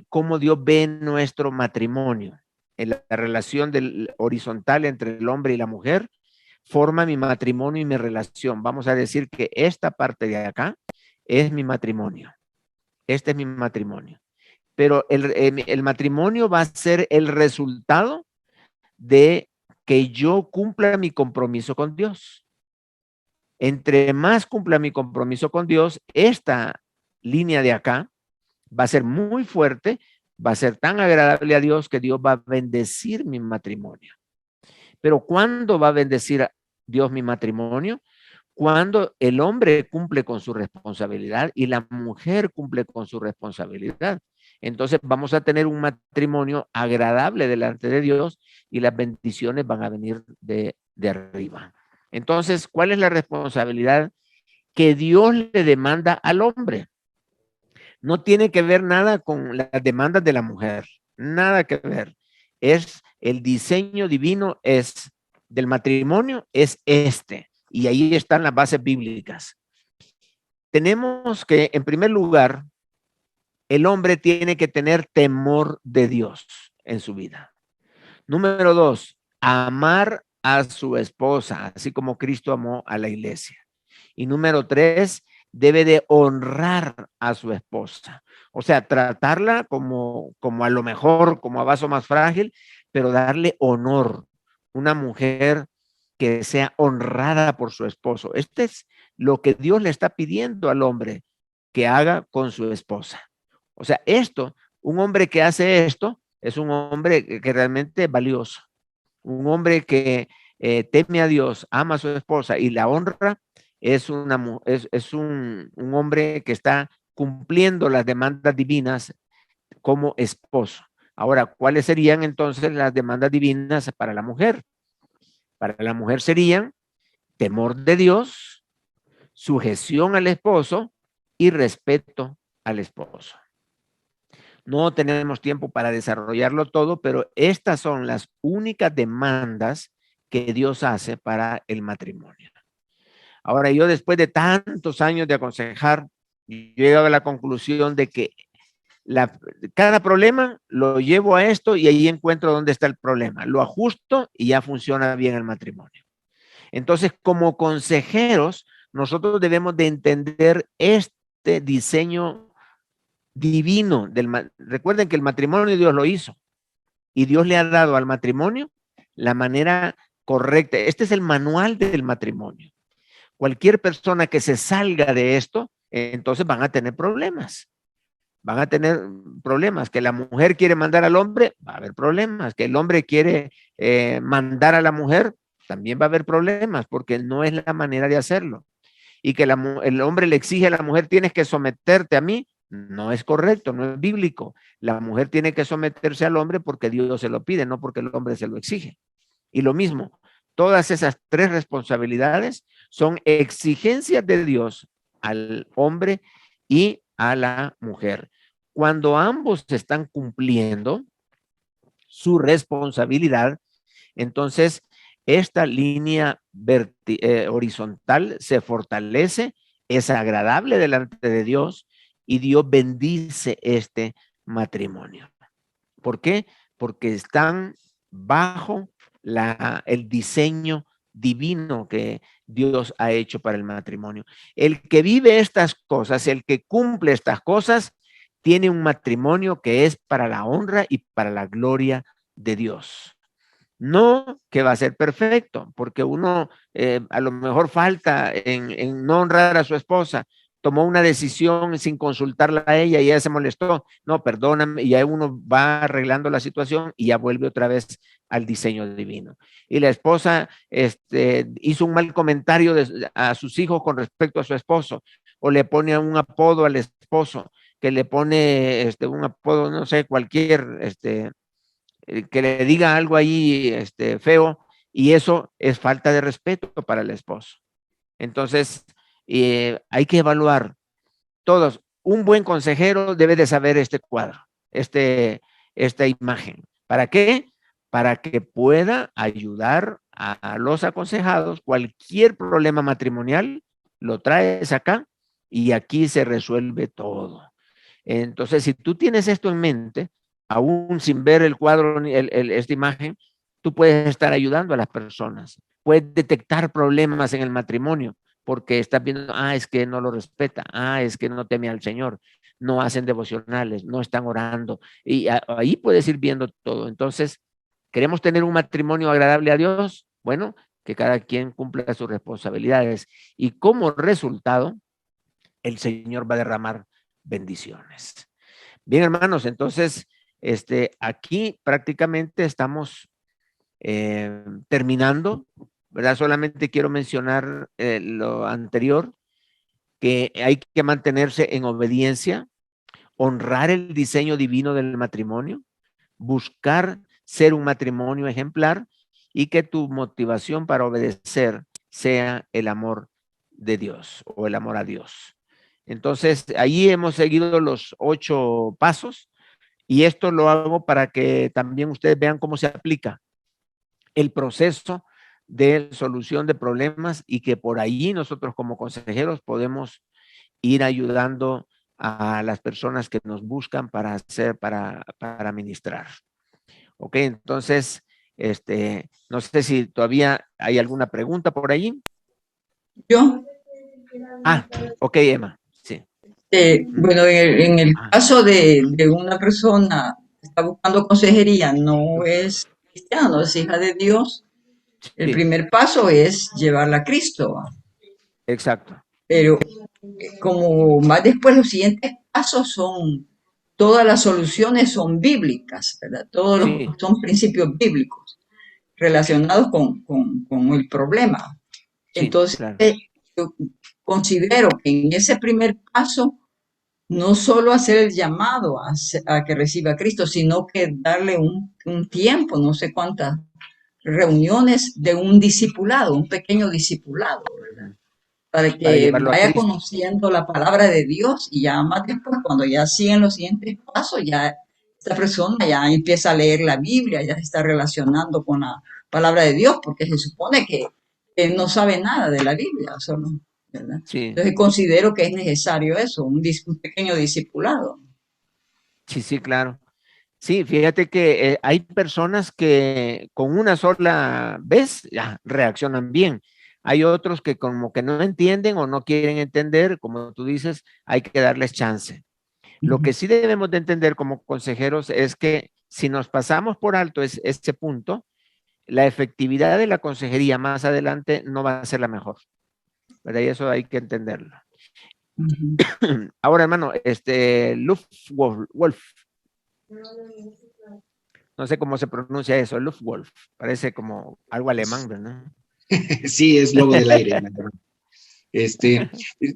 cómo Dios ve nuestro matrimonio. En la relación horizontal entre el hombre y la mujer forma mi matrimonio y mi relación. Vamos a decir que esta parte de acá es mi matrimonio. Este es mi matrimonio. Pero el matrimonio va a ser el resultado de que yo cumpla mi compromiso con Dios. Entre más cumpla mi compromiso con Dios, esta línea de acá va a ser muy fuerte, va a ser tan agradable a Dios que Dios va a bendecir mi matrimonio. Pero ¿cuándo va a bendecir a Dios mi matrimonio? Cuando el hombre cumple con su responsabilidad y la mujer cumple con su responsabilidad. Entonces vamos a tener un matrimonio agradable delante de Dios y las bendiciones van a venir de arriba. Entonces, ¿cuál es la responsabilidad que Dios le demanda al hombre? No tiene que ver nada con las demandas de la mujer, nada que ver. Es el diseño divino del matrimonio es y ahí están las bases bíblicas. Tenemos que, en primer lugar, el hombre tiene que tener temor de Dios en su vida. Número 2, amar a su esposa, así como Cristo amó a la iglesia. Y número 3, debe de honrar a su esposa. O sea, tratarla como a lo mejor, como a vaso más frágil, pero darle honor. Una mujer que sea honrada por su esposo. Este es lo que Dios le está pidiendo al hombre que haga con su esposa. O sea, un hombre que hace esto es un hombre que realmente es valioso. Un hombre que teme a Dios, ama a su esposa y la honra, es un hombre que está cumpliendo las demandas divinas como esposo. Ahora, ¿cuáles serían entonces las demandas divinas para la mujer? Para la mujer serían temor de Dios, sujeción al esposo y respeto al esposo. No tenemos tiempo para desarrollarlo todo, pero estas son las únicas demandas que Dios hace para el matrimonio. Ahora, yo después de tantos años de aconsejar, yo he llegado a la conclusión de que Cada problema lo llevo a esto y ahí encuentro dónde está el problema. Lo ajusto y ya funciona bien el matrimonio. Entonces, como consejeros, nosotros debemos de entender este diseño divino. Recuerden que el matrimonio Dios lo hizo y Dios le ha dado al matrimonio la manera correcta. Este es el manual del matrimonio. Cualquier persona que se salga de esto, entonces van a tener problemas. Van a tener problemas. Que la mujer quiere mandar al hombre, va a haber problemas. Que el hombre quiere mandar a la mujer, también va a haber problemas, porque no es la manera de hacerlo. Y que el hombre le exige a la mujer, tienes que someterte a mí, no es correcto, no es bíblico. La mujer tiene que someterse al hombre porque Dios se lo pide, no porque el hombre se lo exige. Y lo mismo, todas esas tres responsabilidades son exigencias de Dios al hombre y a la mujer. Cuando ambos están cumpliendo su responsabilidad, entonces esta línea horizontal se fortalece, es agradable delante de Dios y Dios bendice este matrimonio. ¿Por qué? Porque están bajo el diseño divino que Dios ha hecho para el matrimonio. El que vive estas cosas, el que cumple estas cosas, tiene un matrimonio que es para la honra y para la gloria de Dios. No que va a ser perfecto, porque uno a lo mejor falta en no honrar a su esposa, tomó una decisión sin consultarla a ella y ella se molestó, no, perdóname, y ya uno va arreglando la situación y ya vuelve otra vez al diseño divino. Y la esposa hizo un mal comentario a sus hijos con respecto a su esposo, o le pone un apodo al esposo, que le pone un apodo, no sé, cualquier, que le diga algo ahí feo, y eso es falta de respeto para el esposo. Entonces, hay que evaluar todos. Un buen consejero debe de saber este cuadro, esta imagen. ¿Para qué? Para que pueda ayudar a los aconsejados. Cualquier problema matrimonial lo traes acá y aquí se resuelve todo. Entonces, si tú tienes esto en mente, aún sin ver el cuadro, esta imagen, tú puedes estar ayudando a las personas. Puedes detectar problemas en el matrimonio porque estás viendo, es que no lo respeta, es que no teme al Señor, no hacen devocionales, no están orando. Y ahí puedes ir viendo todo. Entonces, ¿queremos tener un matrimonio agradable a Dios? Bueno, que cada quien cumpla sus responsabilidades. Y como resultado, el Señor va a derramar bendiciones. Bien, hermanos, entonces, aquí prácticamente estamos terminando, ¿verdad? Solamente quiero mencionar lo anterior, que hay que mantenerse en obediencia, honrar el diseño divino del matrimonio, buscar ser un matrimonio ejemplar y que tu motivación para obedecer sea el amor de Dios o el amor a Dios. Entonces, ahí hemos seguido los 8 pasos y esto lo hago para que también ustedes vean cómo se aplica el proceso de solución de problemas y que por ahí nosotros como consejeros podemos ir ayudando a las personas que nos buscan para ministrar. Ok, entonces, no sé si todavía hay alguna pregunta por ahí. Yo, Ok, Emma, sí. bueno, en el caso de una persona que está buscando consejería, no es cristiano, es hija de Dios, el Sí, primer paso es llevarla a Cristo. exacto. Pero como más después los siguientes pasos todas las soluciones son bíblicas, ¿verdad? Sí, Son principios bíblicos relacionados con el problema. sí, Entonces, claro. yo considero que en ese primer paso, no solo hacer el llamado a que reciba a Cristo, sino que darle un tiempo, no sé cuántas reuniones de un discipulado, un pequeño discipulado, ¿verdad? Para Para que llevarlo a vaya Cristo. conociendo la palabra de Dios y ya más después, cuando ya siguen los siguientes pasos, ya esta persona ya empieza a leer la Biblia, ya se está relacionando con la palabra de Dios, porque se supone que no sabe nada de la Biblia, solo, ¿verdad? Sí. Entonces considero que es necesario eso, un pequeño discipulado. Sí, sí, claro. Sí, fíjate que hay personas que con una sola vez ya reaccionan bien. Hay otros que como que no entienden o no quieren entender, como tú dices, hay que darles chance. Lo que sí debemos de entender como consejeros es que si nos pasamos por alto ese punto, la efectividad de la consejería más adelante no va a ser la mejor, ¿verdad? Y eso hay que entenderlo. Ujú. Ahora, hermano, Luftwolf, no sé cómo se pronuncia eso, Luftwolf, parece como algo alemán, ¿verdad? Sí, es lobo del aire. La verdad.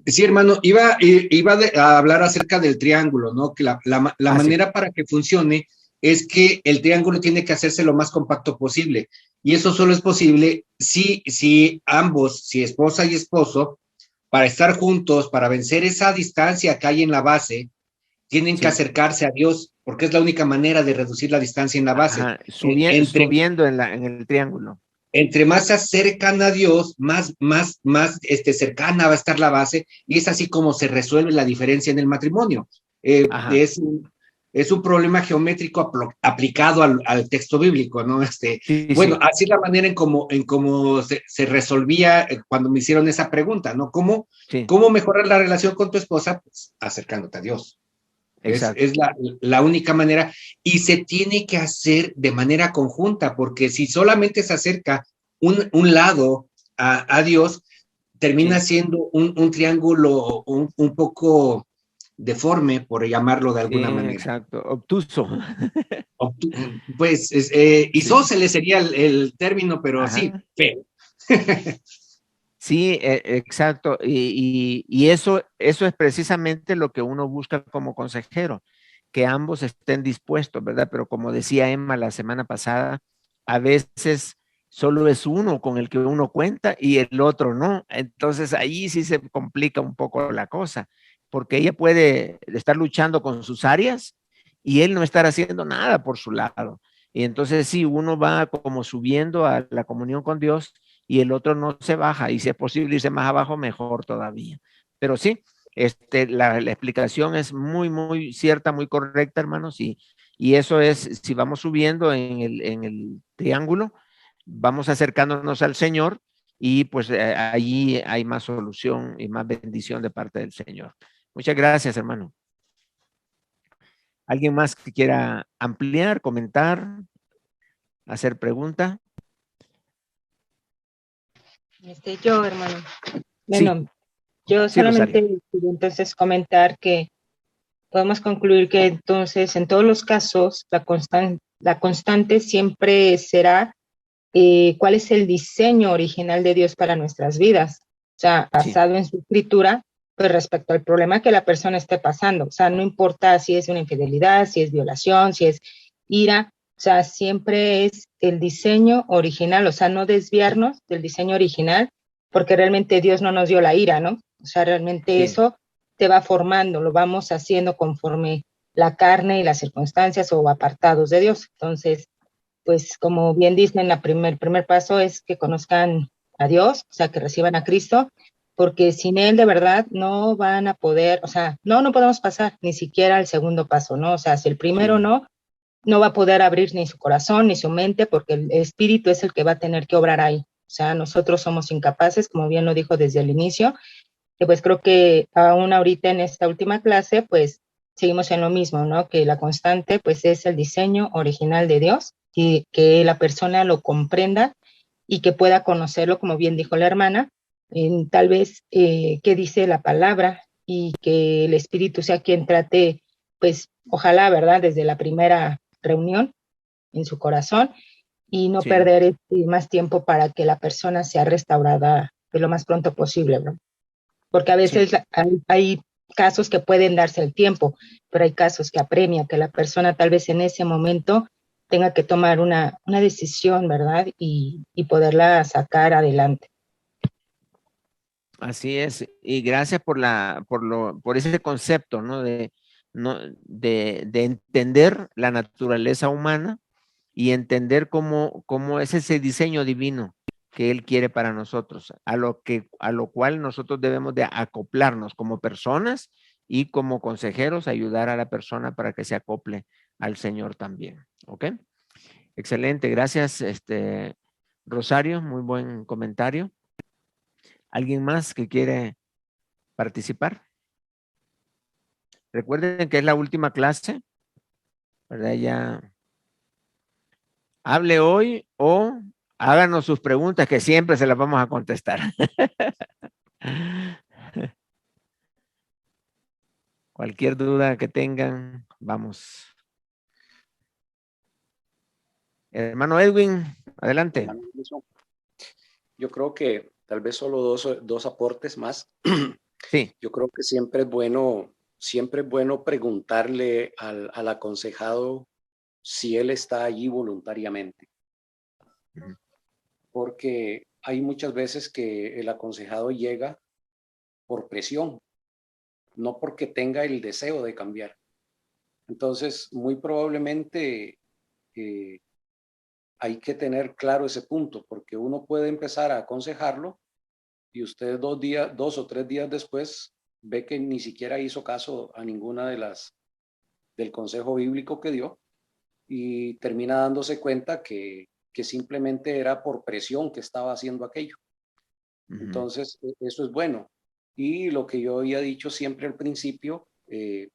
Sí, hermano, a hablar acerca del triángulo, ¿no? Que la Sí, manera para que funcione es que el triángulo tiene que hacerse lo más compacto posible. Y eso solo es posible si ambos, si esposa y esposo, para estar juntos, para vencer esa distancia que hay en la base, tienen que sí. acercarse a Dios, porque es la única manera de reducir la distancia en la base. Ajá, Entre subiendo en el triángulo. entre más se acercan a Dios, más cercana va a estar la base, y es así como se resuelve la diferencia en el matrimonio. Ajá, Es un problema geométrico aplicado al texto bíblico, ¿no? sí, Bueno, sí, así es la manera en cómo se resolvía cuando me hicieron esa pregunta, ¿no? sí, ¿Cómo mejorar la relación con tu esposa? Pues acercándote a Dios. exacto. Es la única manera y se tiene que hacer de manera conjunta, porque si solamente se acerca un lado a Dios, termina Sí, siendo un triángulo un poco deforme, por llamarlo de sí, alguna manera. exacto. Obtuso. Pues, Sí, isósceles sería el término, pero sí, ajá. feo. Sí, exacto. Y eso es precisamente lo que uno busca como consejero, que ambos estén dispuestos, ¿verdad? Pero como decía Emma la semana pasada, a veces solo es uno con el que uno cuenta y el otro no. Entonces ahí sí se complica un poco la cosa, porque ella puede estar luchando con sus áreas y él no estar haciendo nada por su lado. Y entonces sí, uno va como subiendo a la comunión con Dios y el otro no se baja, y si es posible irse más abajo, mejor todavía. Pero sí, la explicación es muy, muy cierta, muy correcta, hermanos, y eso es, si vamos subiendo en el triángulo, vamos acercándonos al Señor, y pues allí hay más solución y más bendición de parte del Señor. Muchas gracias, hermano. ¿Alguien más que quiera ampliar, comentar, hacer pregunta? Yo, hermano. Sí, Bueno, yo sí, Rosario. solamente quiero entonces comentar que podemos concluir que entonces en todos los casos la constante siempre será cuál es el diseño original de Dios para nuestras vidas, o sea, Sí, basado en su escritura, pues respecto al problema que la persona esté pasando, o sea, no importa si es una infidelidad, si es violación, si es ira, o sea, siempre es el diseño original, o sea, no desviarnos del diseño original, porque realmente Dios no nos dio la ira, ¿no? O sea, realmente sí, eso te va formando, lo vamos haciendo conforme la carne y las circunstancias o apartados de Dios. Entonces, pues como bien dicen, el primer paso es que conozcan a Dios, o sea, que reciban a Cristo, porque sin Él de verdad no van a poder, o sea, no podemos pasar ni siquiera al segundo paso, ¿no? O sea, si el primero sí, no va a poder abrir ni su corazón ni su mente, porque el Espíritu es el que va a tener que obrar ahí. O sea, nosotros somos incapaces, como bien lo dijo desde el inicio, que pues creo que aún ahorita en esta última clase, pues seguimos en lo mismo, ¿no? Que la constante, pues es el diseño original de Dios y que la persona lo comprenda y que pueda conocerlo, como bien dijo la hermana, en tal vez qué dice la palabra y que el Espíritu sea quien trate, pues ojalá, ¿verdad? Desde la primera reunión en su corazón y no sí, perder más tiempo para que la persona sea restaurada pues, lo más pronto posible, ¿no? Porque a sí. veces hay casos que pueden darse el tiempo, pero hay casos que apremia, que la persona tal vez en ese momento tenga que tomar una decisión, ¿verdad? Y poderla sacar adelante. Así es, y gracias por ese concepto, ¿no? ¿no? De entender la naturaleza humana y entender cómo es ese diseño divino que Él quiere para nosotros, a lo cual nosotros debemos de acoplarnos como personas y como consejeros ayudar a la persona para que se acople al Señor también. ¿Ok? Excelente, gracias, Rosario, muy buen comentario. ¿Alguien más que quiere participar? Recuerden que es la última clase, ¿verdad? Ya hable hoy o háganos sus preguntas que siempre se las vamos a contestar. Cualquier duda que tengan, vamos. Hermano Edwin, adelante. Hermano Wilson, yo creo que tal vez solo dos aportes más. Sí. Yo creo que siempre es bueno preguntarle al aconsejado si él está allí voluntariamente. Porque hay muchas veces que el aconsejado llega por presión, no porque tenga el deseo de cambiar. Entonces, muy probablemente hay que tener claro ese punto, porque uno puede empezar a aconsejarlo y usted 2 o 3 días después ve que ni siquiera hizo caso a ninguna del consejo bíblico que dio y termina dándose cuenta que simplemente era por presión que estaba haciendo aquello. Entonces, eso es bueno. Y lo que yo había dicho siempre al principio, que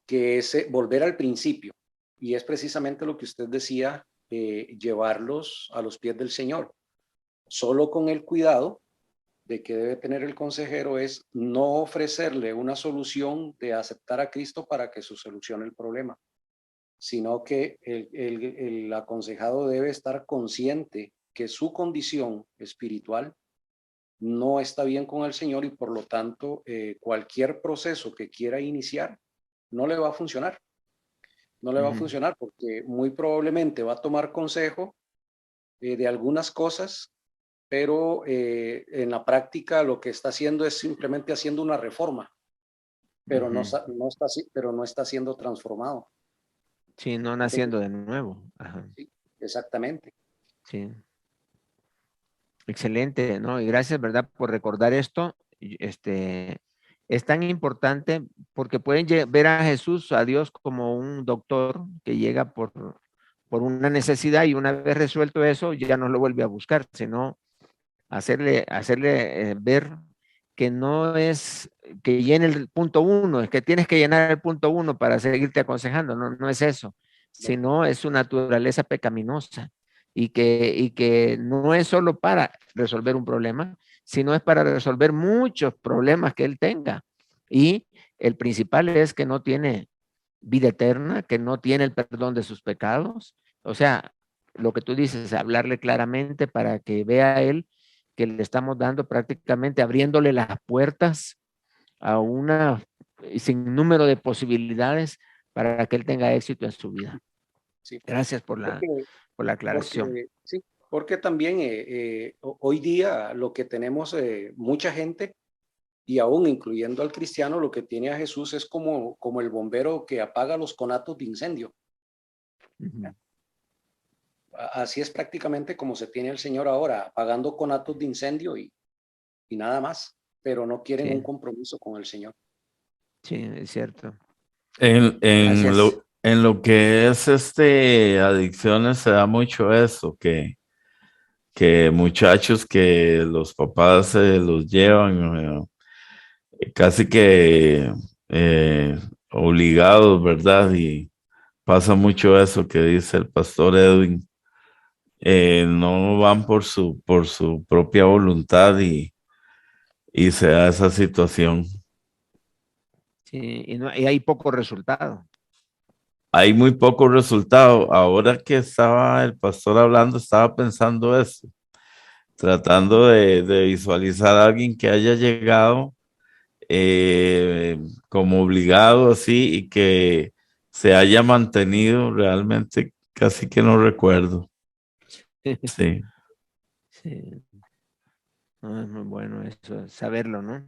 es volver al principio. Y es precisamente lo que usted decía, llevarlos a los pies del Señor. Solo con el cuidado de que debe tener el consejero es no ofrecerle una solución de aceptar a Cristo para que se solucione el problema, sino que el aconsejado debe estar consciente que su condición espiritual no está bien con el Señor y por lo tanto cualquier proceso que quiera iniciar no le va a funcionar. No le va a funcionar porque muy probablemente va a tomar consejo de algunas cosas, pero en la práctica lo que está haciendo es simplemente haciendo una reforma, pero no está siendo transformado. Sí, no naciendo de nuevo. Ajá. Sí, exactamente. Sí. Excelente, ¿no? Y gracias, ¿verdad?, por recordar esto. Es tan importante porque pueden ver a Jesús, a Dios, como un doctor que llega por una necesidad y una vez resuelto eso, ya no lo vuelve a buscar, sino hacerle ver que no es que llene el punto 1, es que tienes que llenar el punto 1 para seguirte aconsejando, no es eso, sino es su naturaleza pecaminosa y que no es solo para resolver un problema, sino es para resolver muchos problemas que él tenga. Y el principal es que no tiene vida eterna, que no tiene el perdón de sus pecados. O sea, lo que tú dices, hablarle claramente para que vea él que le estamos dando prácticamente, abriéndole las puertas a una sinnúmero de posibilidades para que él tenga éxito en su vida. Sí. Gracias por la aclaración. Porque también hoy día lo que tenemos mucha gente, y aún incluyendo al cristiano, lo que tiene a Jesús es como el bombero que apaga los conatos de incendio. Así es prácticamente como se tiene el Señor ahora, apagando conatos de incendio y nada más, pero no quieren un compromiso con el Señor. Sí, es cierto. En lo que es adicciones se da mucho eso, que muchachos que los papás se los llevan casi que obligados, ¿verdad? Y pasa mucho eso que dice el pastor Edwin. No van por su propia voluntad y se da esa situación. Sí, y hay poco resultado. Hay muy poco resultado. Ahora que estaba el pastor hablando, estaba pensando eso, tratando de visualizar a alguien que haya llegado como obligado así y que se haya mantenido realmente, casi que no recuerdo. Sí. Sí. No, es muy bueno eso, saberlo, ¿no?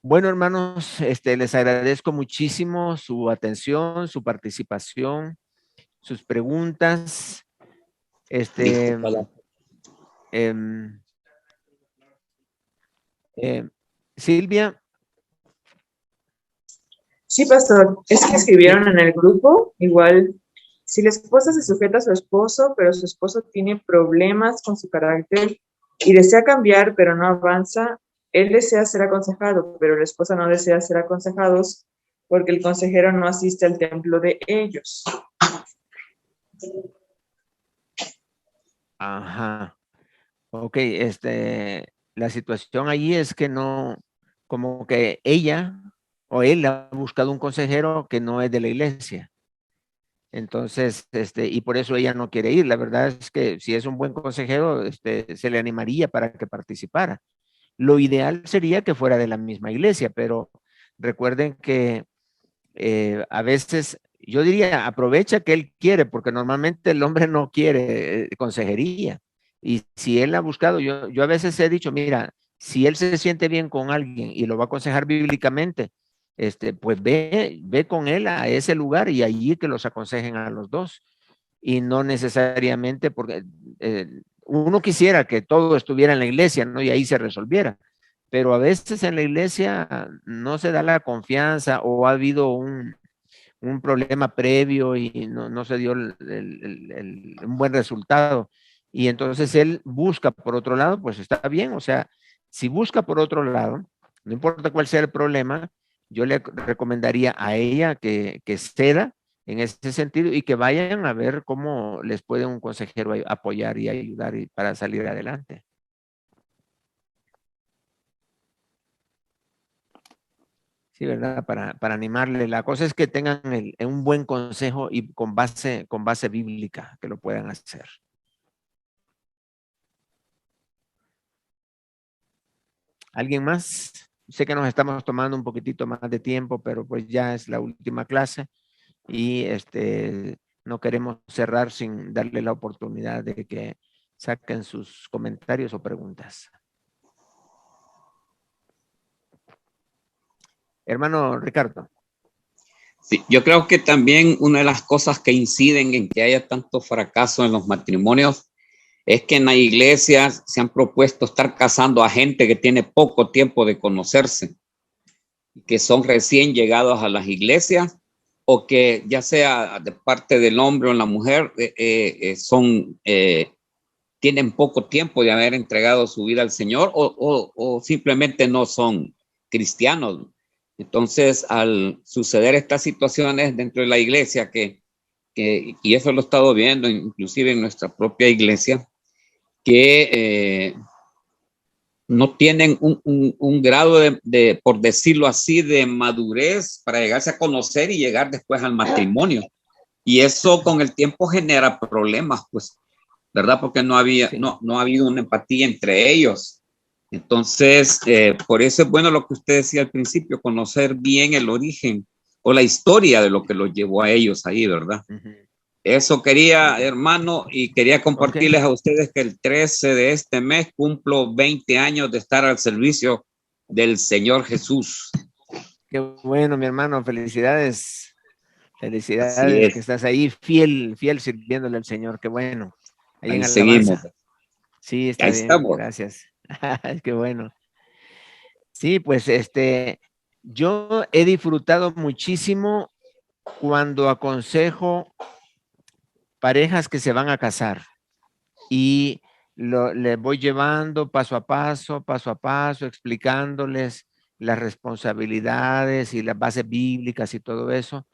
Bueno, hermanos, les agradezco muchísimo su atención, su participación, sus preguntas. Silvia, Sí, pastor, es que escribieron en el grupo, igual, si la esposa se sujeta a su esposo, pero su esposo tiene problemas con su carácter y desea cambiar, pero no avanza, él desea ser aconsejado, pero la esposa no desea ser aconsejados porque el consejero no asiste al templo de ellos. Ajá. Ok, la situación allí es que no, como que ella o él ha buscado un consejero que no es de la iglesia. Entonces, y por eso ella no quiere ir. La verdad es que si es un buen consejero, se le animaría para que participara. Lo ideal sería que fuera de la misma iglesia, pero recuerden que a veces, yo diría, aprovecha que él quiere, porque normalmente el hombre no quiere consejería. Y si él ha buscado, yo a veces he dicho, mira, si él se siente bien con alguien y lo va a aconsejar bíblicamente, pues ve con él a ese lugar y allí que los aconsejen a los dos. Y no necesariamente porque uno quisiera que todo estuviera en la iglesia, ¿no? Y ahí se resolviera. Pero a veces en la iglesia no se da la confianza o ha habido un problema previo y no se dio un buen resultado. Y entonces él busca por otro lado, pues está bien. O sea, si busca por otro lado, no importa cuál sea el problema, yo le recomendaría a ella que ceda en ese sentido y que vayan a ver cómo les puede un consejero apoyar y ayudar para salir adelante. Sí, ¿verdad? Para animarle. La cosa es que tengan un buen consejo y con base bíblica que lo puedan hacer. ¿Alguien más? Sé que nos estamos tomando un poquitito más de tiempo, pero pues ya es la última clase y no queremos cerrar sin darle la oportunidad de que saquen sus comentarios o preguntas. Hermano Ricardo. Sí, yo creo que también una de las cosas que inciden en que haya tanto fracaso en los matrimonios es que en la iglesia se han propuesto estar casando a gente que tiene poco tiempo de conocerse, que son recién llegados a las iglesias o que ya sea de parte del hombre o la mujer tienen poco tiempo de haber entregado su vida al Señor o simplemente no son cristianos. Entonces, al suceder estas situaciones dentro de la iglesia, y eso lo he estado viendo inclusive en nuestra propia iglesia, que no tienen un grado por decirlo así, de madurez para llegarse a conocer y llegar después al matrimonio. Y eso con el tiempo genera problemas, pues, ¿verdad? Porque no ha habido una empatía entre ellos. Entonces, por eso es bueno lo que usted decía al principio, conocer bien el origen o la historia de lo que los llevó a ellos ahí, ¿verdad? Eso quería, hermano, y quería compartirles a ustedes que el 13 de este mes cumplo 20 años de estar al servicio del Señor Jesús. Qué bueno, mi hermano, felicidades. Felicidades que estás ahí fiel sirviéndole al Señor, qué bueno. Ahí en seguimos. Sí, está bien, estamos. Gracias. Qué bueno. Sí, pues yo he disfrutado muchísimo cuando aconsejo parejas que se van a casar y les voy llevando paso a paso, explicándoles las responsabilidades y las bases bíblicas y todo eso,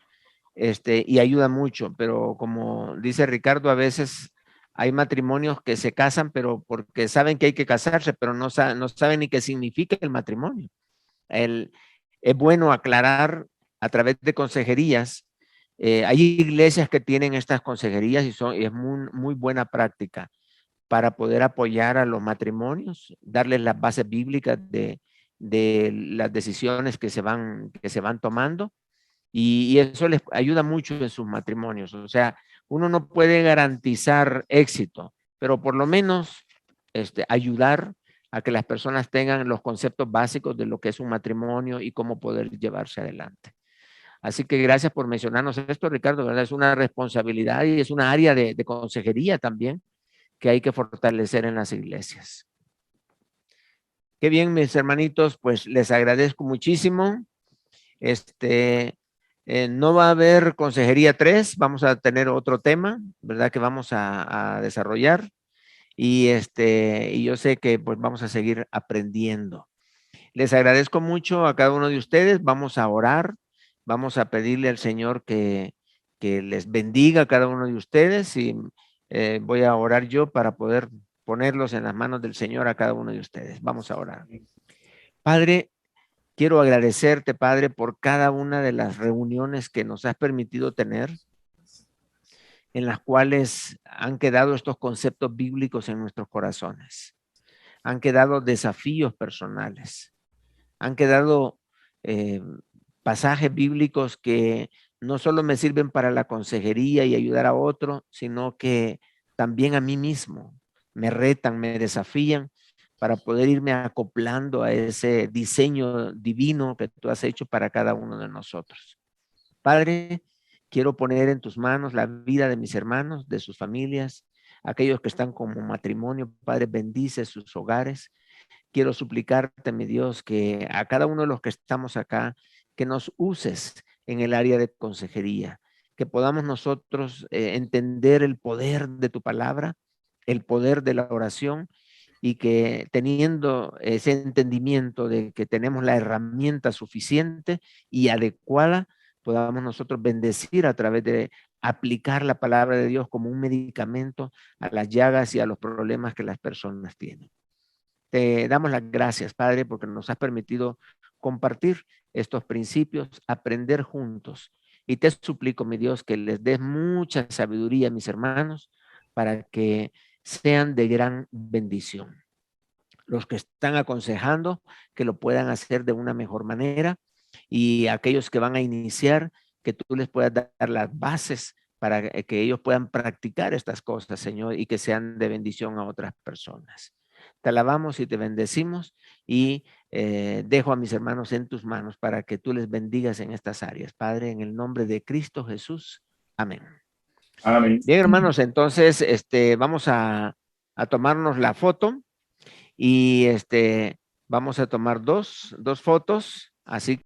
y ayuda mucho, pero como dice Ricardo, a veces hay matrimonios que se casan, pero porque saben que hay que casarse, pero no saben ni qué significa el matrimonio. Es bueno aclarar a través de consejerías. Hay iglesias que tienen estas consejerías y es muy buena práctica para poder apoyar a los matrimonios, darles las bases bíblicas de las decisiones que se van tomando y eso les ayuda mucho en sus matrimonios. O sea, uno no puede garantizar éxito, pero por lo menos ayudar a que las personas tengan los conceptos básicos de lo que es un matrimonio y cómo poder llevarse adelante. Así que gracias por mencionarnos esto, Ricardo, ¿verdad? Es una responsabilidad y es una área de consejería también que hay que fortalecer en las iglesias. Qué bien, mis hermanitos, pues les agradezco muchísimo. No va a haber consejería 3, vamos a tener otro tema, ¿verdad? Que vamos a desarrollar. Y yo sé que pues vamos a seguir aprendiendo. Les agradezco mucho a cada uno de ustedes. Vamos a orar, vamos a pedirle al Señor que les bendiga a cada uno de ustedes y voy a orar yo para poder ponerlos en las manos del Señor a cada uno de ustedes. Vamos a orar. Padre, quiero agradecerte, Padre, por cada una de las reuniones que nos has permitido tener, en las cuales han quedado estos conceptos bíblicos en nuestros corazones. Han quedado desafíos personales. Han quedado pasajes bíblicos que no solo me sirven para la consejería y ayudar a otro, sino que también a mí mismo me retan, me desafían para poder irme acoplando a ese diseño divino que tú has hecho para cada uno de nosotros. Padre, quiero poner en tus manos la vida de mis hermanos, de sus familias, aquellos que están como matrimonio. Padre, bendice sus hogares. Quiero suplicarte, mi Dios, que a cada uno de los que estamos acá, que nos uses en el área de consejería, que podamos nosotros entender el poder de tu palabra, el poder de la oración, y que teniendo ese entendimiento de que tenemos la herramienta suficiente y adecuada, podamos nosotros bendecir a través de aplicar la palabra de Dios como un medicamento a las llagas y a los problemas que las personas tienen. Te damos las gracias, Padre, porque nos has permitido compartir estos principios, aprender juntos. Y te suplico, mi Dios, que les des mucha sabiduría a mis hermanos para que sean de gran bendición. Los que están aconsejando, que lo puedan hacer de una mejor manera, y aquellos que van a iniciar, que tú les puedas dar las bases para que ellos puedan practicar estas cosas, Señor, y que sean de bendición a otras personas. Te alabamos y te bendecimos y dejo a mis hermanos en tus manos para que tú les bendigas en estas áreas. Padre, en el nombre de Cristo Jesús. Amén. Amén. Bien, hermanos, entonces vamos a tomarnos la foto y vamos a tomar dos fotos, así